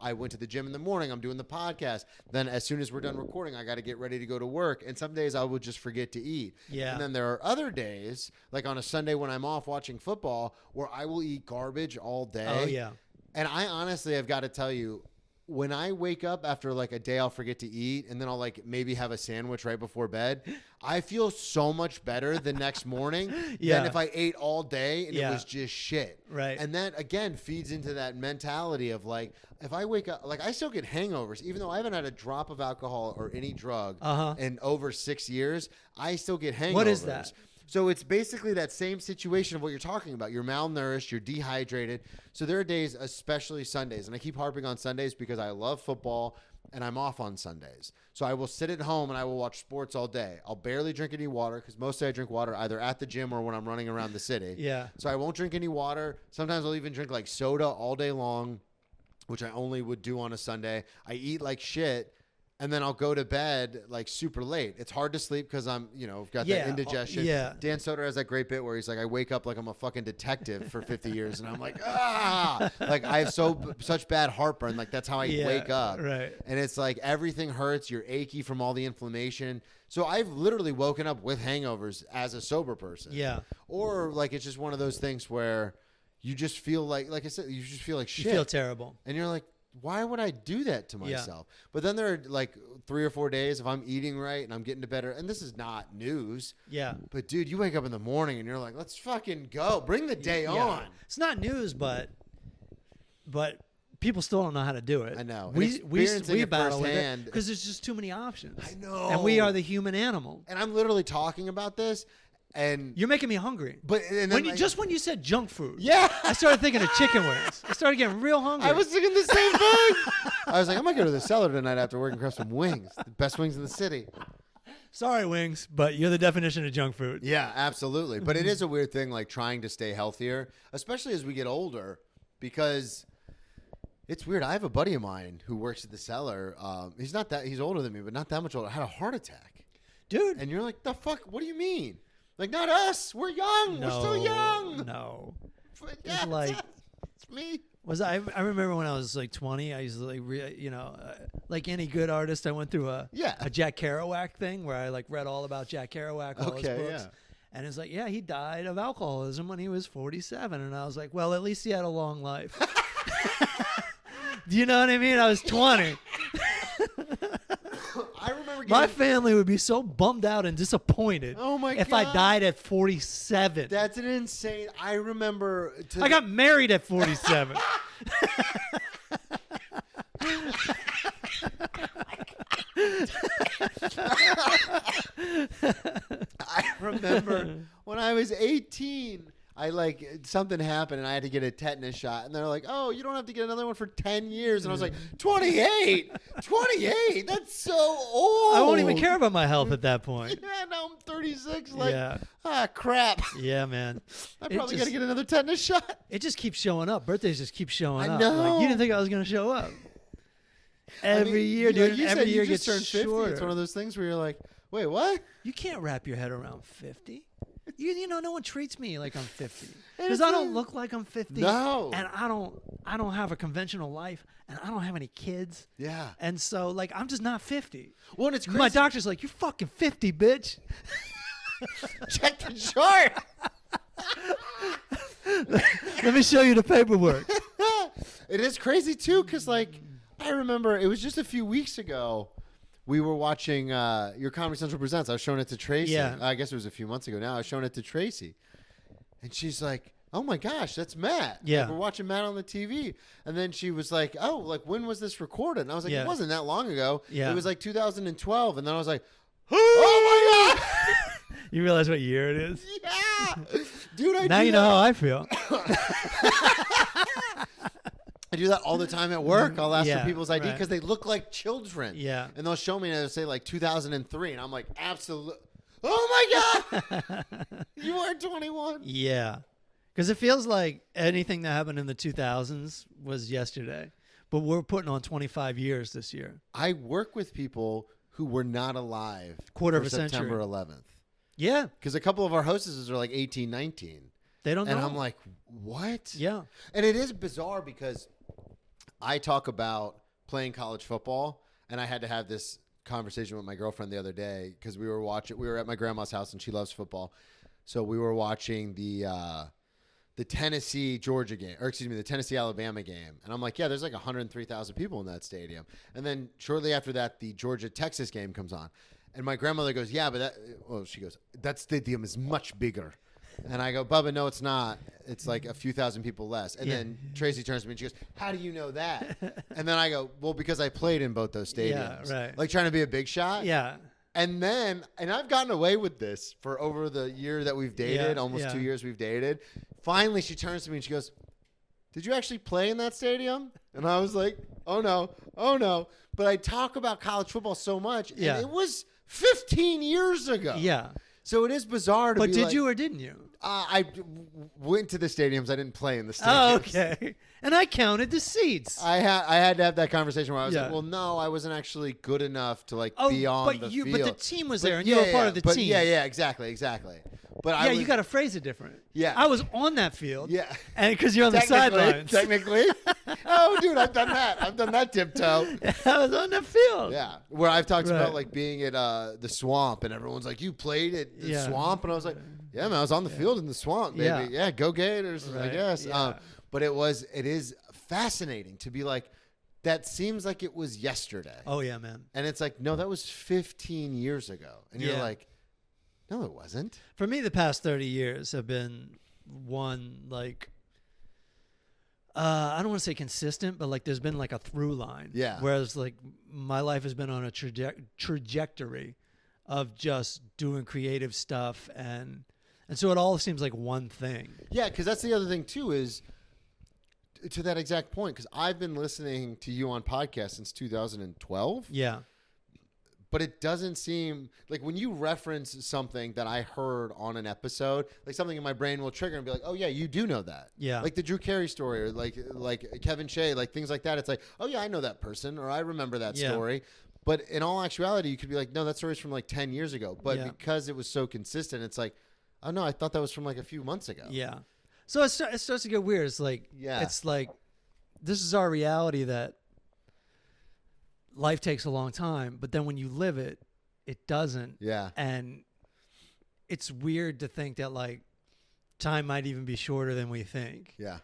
I went to the gym in the morning, I'm doing the podcast. Then as soon as we're done recording, I got to get ready to go to work. And some days I will just forget to eat. Yeah. And then there are other days, like on a Sunday when I'm off watching football, where I will eat garbage all day. Oh, yeah. And I honestly have got to tell you, when I wake up after like a day I'll forget to eat, and then I'll like maybe have a sandwich right before bed, I feel so much better the next morning than if I ate all day and it was just shit. Right. And that again feeds into that mentality of like, if I wake up, like I still get hangovers, even though I haven't had a drop of alcohol or any drug in over 6 years, I still get hangovers. What is that? So it's basically that same situation of what you're talking about. You're malnourished, you're dehydrated. So there are days, especially Sundays, and I keep harping on Sundays because I love football and I'm off on Sundays. So I will sit at home and I will watch sports all day. I'll barely drink any water because mostly I drink water either at the gym or when I'm running around the city. Yeah. So I won't drink any water. Sometimes I'll even drink like soda all day long, which I only would do on a Sunday. I eat like shit. And then I'll go to bed like super late. It's hard to sleep because I'm, got that indigestion. Yeah. Dan Soder has that great bit where he's like, I wake up like I'm a fucking detective for 50 years. And I'm like, like I have such bad heartburn. Like that's how I wake up. Right. And it's like everything hurts. You're achy from all the inflammation. So I've literally woken up with hangovers as a sober person. Yeah. Or like it's just one of those things where you just feel like I said, you just feel like shit. You feel terrible. And you're like, why would I do that to myself? But then there are like 3 or 4 days if I'm eating right and I'm getting to better. And this is not news. Yeah. But dude, you wake up in the morning and you're like, let's fucking go. Bring the day on. It's not news, but people still don't know how to do it. I know. We Experiencing it battle with it firsthand. because there's just too many options. I know. And we are the human animal. And I'm literally talking about this. And You're making me hungry. But and then when you said junk food, yeah, I started thinking of chicken wings. I started getting real hungry. I was thinking the same thing. I was like, I might go to the cellar tonight after work and grab some wings. The best wings in the city. Sorry, wings, but you're the definition of junk food. Yeah, absolutely. But it is a weird thing, like trying to stay healthier, especially as we get older, because it's weird. I have a buddy of mine who works at the cellar. He's older than me, but not that much older. Had a heart attack, dude. And you're like, the fuck? What do you mean? Like, not us. We're young. We're still young. No. Yeah, it's like, it's me. I remember when I was like 20, I used to like, like any good artist, I went through a Jack Kerouac thing where I like read all about Jack Kerouac, all his books. Yeah. And it's like, he died of alcoholism when he was 47. And I was like, well, at least he had a long life. Do you know what I mean? I was 20. I remember my family would be so bummed out and disappointed if I died at 47. That's an insane. I remember. I got married at 47. I remember when I was 18. Something happened and I had to get a tetanus shot, and they're like, oh, you don't have to get another one for 10 years. And I was like, 28, that's so old. I won't even care about my health at that point. Yeah, now I'm 36. Crap. Yeah, man. I probably got to get another tetanus shot. It just keeps showing up. Birthdays just keep showing up. I know. Like, you didn't think I was going to show up. Every year, dude. Every year gets turned 50. shorter. It's one of those things where you're like, wait, what? You can't wrap your head around 50. No one treats me like I'm 50 because I don't look like I'm 50. No, and I don't have a conventional life, and I don't have any kids. Yeah, and so like I'm just not 50. Well, it's crazy. My doctor's like, you're fucking 50, bitch. Check the chart. Let me show you the paperwork. It is crazy too, because like I remember it was just a few weeks ago we were watching your Comedy Central Presents. I was showing it to Tracy. Yeah. I guess it was a few months ago now. I was showing it to Tracy. And she's like, oh my gosh, that's Matt. Yeah. Like, we're watching Matt on the TV. And then she was like, oh, like when was this recorded? And I was like, Yeah. it wasn't that long ago. Yeah. It was like 2012. And then I was like, oh my God. You realize what year it is? Yeah. Dude, Now you know how I feel. I do that all the time at work. I'll ask Yeah, for people's ID right. because they look like children. Yeah. And they'll show me and they'll say like 2003. And I'm like, absolutely. Oh my God. You are 21. Yeah. Because it feels like anything that happened in the 2000s was yesterday. But we're putting on 25 years this year. I work with people who were not alive Quarter for of a century. September 11th. Yeah. Because a couple of our hostesses are like 18, 19. They don't know. And I'm like, what? Yeah. And it is bizarre because I talk about playing college football, and I had to have this conversation with my girlfriend the other day because we were at my grandma's house and she loves football. So we were watching the Tennessee-Georgia game, or excuse me, the Tennessee-Alabama game. And I'm like, yeah, there's like 103,000 people in that stadium. And then shortly after that, the Georgia-Texas game comes on. And my grandmother goes, yeah, but she goes, that stadium is much bigger. And I go, Bubba, no, it's not. It's like a few thousand people less. And then Tracy turns to me and she goes, how do you know that? And then I go, well, because I played in both those stadiums. Yeah, right. Like trying to be a big shot. Yeah. And I've gotten away with this for over the year that we've dated, Yeah, almost yeah. 2 years we've dated. Finally, she turns to me and she goes, did you actually play in that stadium? And I was like, oh no. But I talk about college football so much. And Yeah. it was 15 years ago. Yeah. So it is bizarre to But be did like, you or didn't you? I went to the stadiums. I didn't play in the stadiums. Oh, okay. And I counted the seats. I had to have that conversation where I was Yeah. like, well, no, I wasn't actually good enough to like Oh, be on but the you, field. but the team was But there, and you were part of the but team. Yeah, exactly. But Yeah, I was, you got to phrase it different. Yeah. I was on that field. Yeah. And because you're on the sidelines. Technically. Oh, dude, I've done that. I've done that tiptoe. I was on that field. Yeah. Where I've talked Right. about like being at the swamp and everyone's like, you played at the Yeah. swamp? And I was like, yeah, man, I was on the field in the swamp, baby. Yeah. Yeah, go Gators, I Right. guess. Yeah. But it is fascinating to be like, that seems like it was yesterday. Oh, yeah, man. And it's like, no, that was 15 years ago. And you're Yeah. like, no, it wasn't. For me, the past 30 years have been one, like, I don't want to say consistent, but like there's been like a through line. Yeah. Whereas like my life has been on a trajectory of just doing creative stuff. And so it all seems like one thing. Yeah, because that's the other thing, too, is to that exact point, because I've been listening to you on podcasts since 2012. Yeah. But it doesn't seem like when you reference something that I heard on an episode, like something in my brain will trigger and be like, oh, yeah, you do know that. Yeah. Like the Drew Carey story or like Kevin Shea, like things like that. It's like, oh, yeah, I know that person or I remember that Yeah. story. But in all actuality, you could be like, no, that story's from like 10 years ago. But Yeah. because it was so consistent, it's like, oh, no, I thought that was from like a few months ago. Yeah. So it starts to get weird. It's like, Yeah. It's like, this is our reality that life takes a long time, but then when you live it, it doesn't. Yeah. And it's weird to think that like time might even be shorter than we think. Yeah.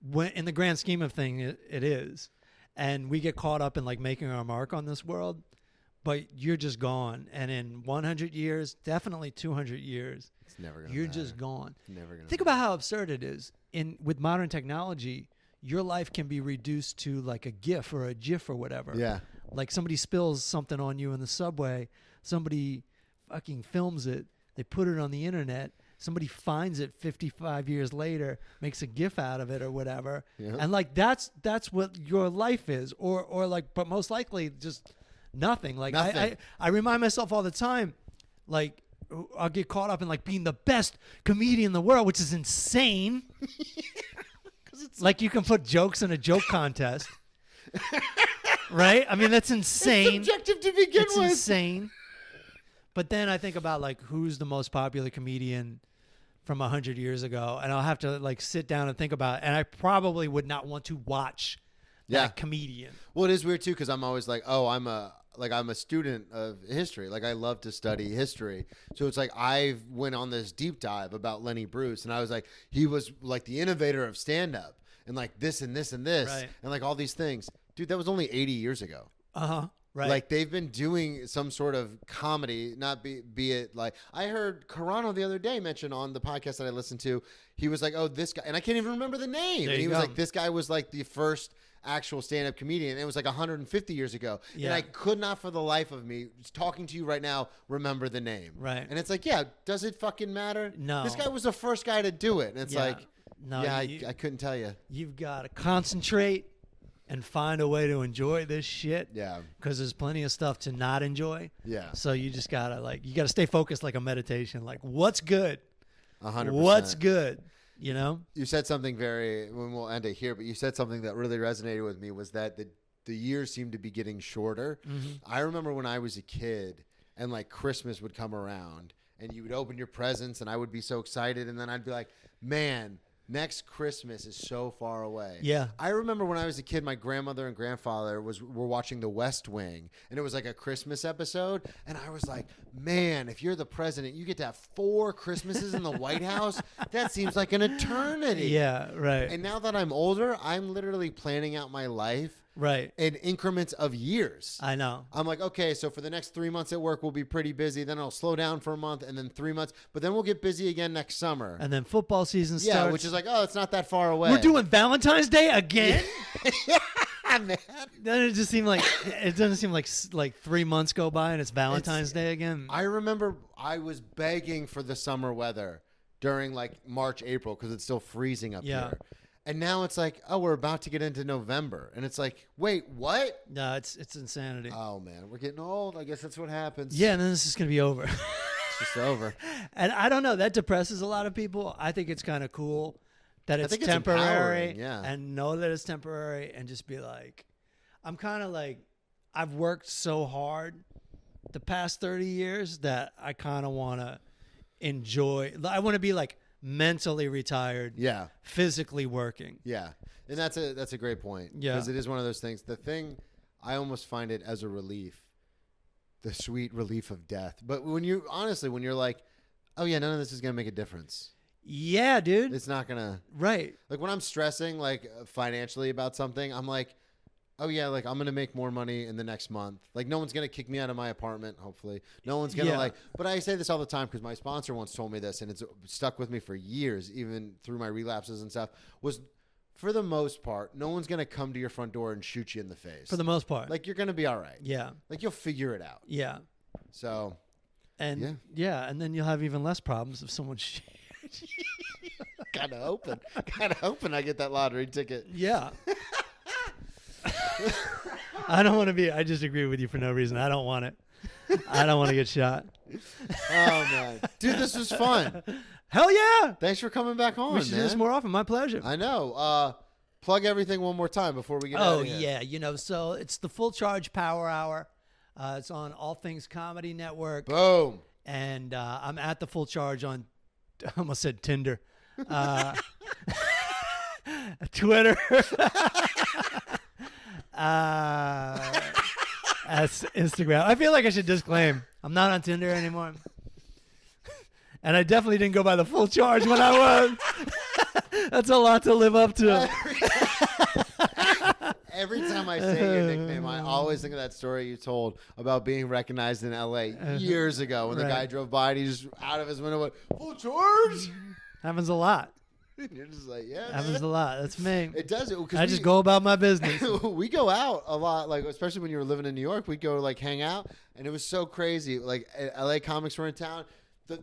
When in the grand scheme of things, it is. And we get caught up in like making our mark on this world, but you're just gone. And in 100 years, definitely 200 years, It's never going to you're just gone. Never going to Think about how absurd it is. With modern technology, your life can be reduced to like a GIF or a GIF or whatever. Yeah. Like somebody spills something on you in the subway, somebody fucking films it, they put it on the internet, somebody finds it 55 years later, makes a GIF out of it or whatever. Yeah. And like that's what your life is. Or like, but most likely just nothing. Like Nothing. I remind myself all the time, like I'll get caught up in like being the best comedian in the world, which is insane. Like you can put jokes in a joke contest. Right? I mean, that's insane. It's subjective to begin It's with. insane. But then I think about like who's the most popular comedian from 100 years ago, and I'll have to like sit down and think about it. And I probably would not want to watch that Yeah. comedian. Well, it is weird too because I'm always like, oh, I'm a student of history. Like I love to study history. So it's like I went on this deep dive about Lenny Bruce, and I was like, he was like the innovator of stand up, and like this and this and this, Right. and like all these things. Dude, that was only 80 years ago. Uh-huh. Right. Like they've been doing some sort of comedy, not be it like I heard Carano the other day mention on the podcast that I listened to. He was like, "Oh, this guy," and I can't even remember the name. There And he you was go. like, "This guy was like the first actual stand-up comedian." And it was like 150 years ago, Yeah. and I could not, for the life of me, just talking to you right now, remember the name. Right. And it's like, yeah, does it fucking matter? No. This guy was the first guy to do it, and it's Yeah. like, No, yeah, you- I couldn't tell you. You've got to concentrate and find a way to enjoy this shit. Yeah. Because there's plenty of stuff to not enjoy. Yeah. So you just gotta you gotta stay focused like a meditation. Like what's good? 100%. What's good? You know? You said something we'll end it here, but you said something that really resonated with me was that the years seem to be getting shorter. I remember when I was a kid and like Christmas would come around and you would open your presents and I would be so excited. And then I'd be like, man, next Christmas is so far away. Yeah. I remember when I was a kid, my grandmother and grandfather were watching The West Wing, and it was like a Christmas episode. And I was like, man, if you're the president, you get to have 4 Christmases in the White House. That seems like an eternity. Yeah, right. And now that I'm older, I'm literally planning out my life right. in increments of years. I know. I'm like, okay, so for the next 3 months at work, we'll be pretty busy. Then I'll slow down for a month, and then 3 months. But then we'll get busy again next summer. And then football season Yeah, starts. which is like, oh, it's not that far away. we're doing Valentine's Day again? man. Then it just seemed like it doesn't seem like 3 months go by and it's Valentine's Day again. I remember I was begging for the summer weather during like March, April, because it's still freezing up Yeah. here. And now it's like, oh, we're about to get into November. And it's like, wait, what? No, it's insanity. Oh, man, we're getting old. I guess that's what happens. Yeah, and then this is gonna be over. It's just over. And I don't know, that depresses a lot of people. I think it's kind of cool that it's think it's temporary empowering, yeah. and know that it's temporary and just be like, I'm kind of like, I've worked so hard the past 30 years that I kind of want to enjoy. I want to be like mentally retired, Yeah. physically working. Yeah. And that's a great point. Yeah. Because it is one of those things. The thing, I almost find it as a relief, the sweet relief of death. But when you're like, oh, yeah, none of this is going to make a difference. Yeah, dude. It's not going to. Right. Like when I'm stressing like financially about something, I'm like, oh yeah, like I'm going to make more money in the next month. Like no one's going to kick me out of my apartment, hopefully. No one's going to Yeah. but I say this all the time because my sponsor once told me this and it's stuck with me for years, even through my relapses and stuff, was for the most part, no one's going to come to your front door and shoot you in the face. For the most part. Like you're going to be all right. yeah. Like you'll figure it out. Yeah. So And yeah, and then you'll have even less problems if someone kind of hoping I get that lottery ticket. Yeah. I don't want to be. I just agree with you for no reason. I don't want it. I don't want to get shot. Oh man, dude, this was fun. Hell yeah! Thanks for coming back on, We should do this man. more often. My pleasure. I know. Plug everything one more time before we get out Oh of here. yeah, so it's the Full Charge Power Hour. It's on All Things Comedy Network, Boom. and I'm at the Full Charge on. I almost said Tinder, Twitter. That's Instagram. I feel like I should disclaim I'm not on Tinder anymore. And I definitely didn't go by the Full Charge when I was. That's a lot to live up to. Every time I say your nickname, I always think of that story you told about being recognized in L.A. years ago when the Right. guy drove by and he just out of his window went, "Full charge!" Happens a lot. You're just like, yeah, Happens man. a lot. That's me. It does it because I just go about my business. we go out a lot, like especially when you were living in New York. We'd go like hang out, and it was so crazy. Like L.A. comics were in town, the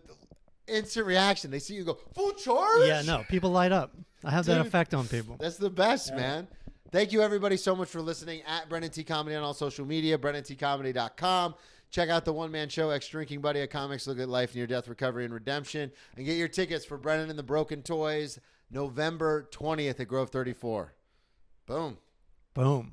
instant reaction. They see you go full charge. Yeah, no, people light up. I have that Dude. effect on people. That's the best, man. Thank you, everybody, so much for listening. At Brennan T. Comedy on all social media, BrennanTComedy.com. Check out the one-man show, Ex-Drinking Buddy, a comics look at life, near-death recovery, and redemption. And get your tickets for Brennan and the Broken Toys, November 20th at Grove 34. Boom. Boom.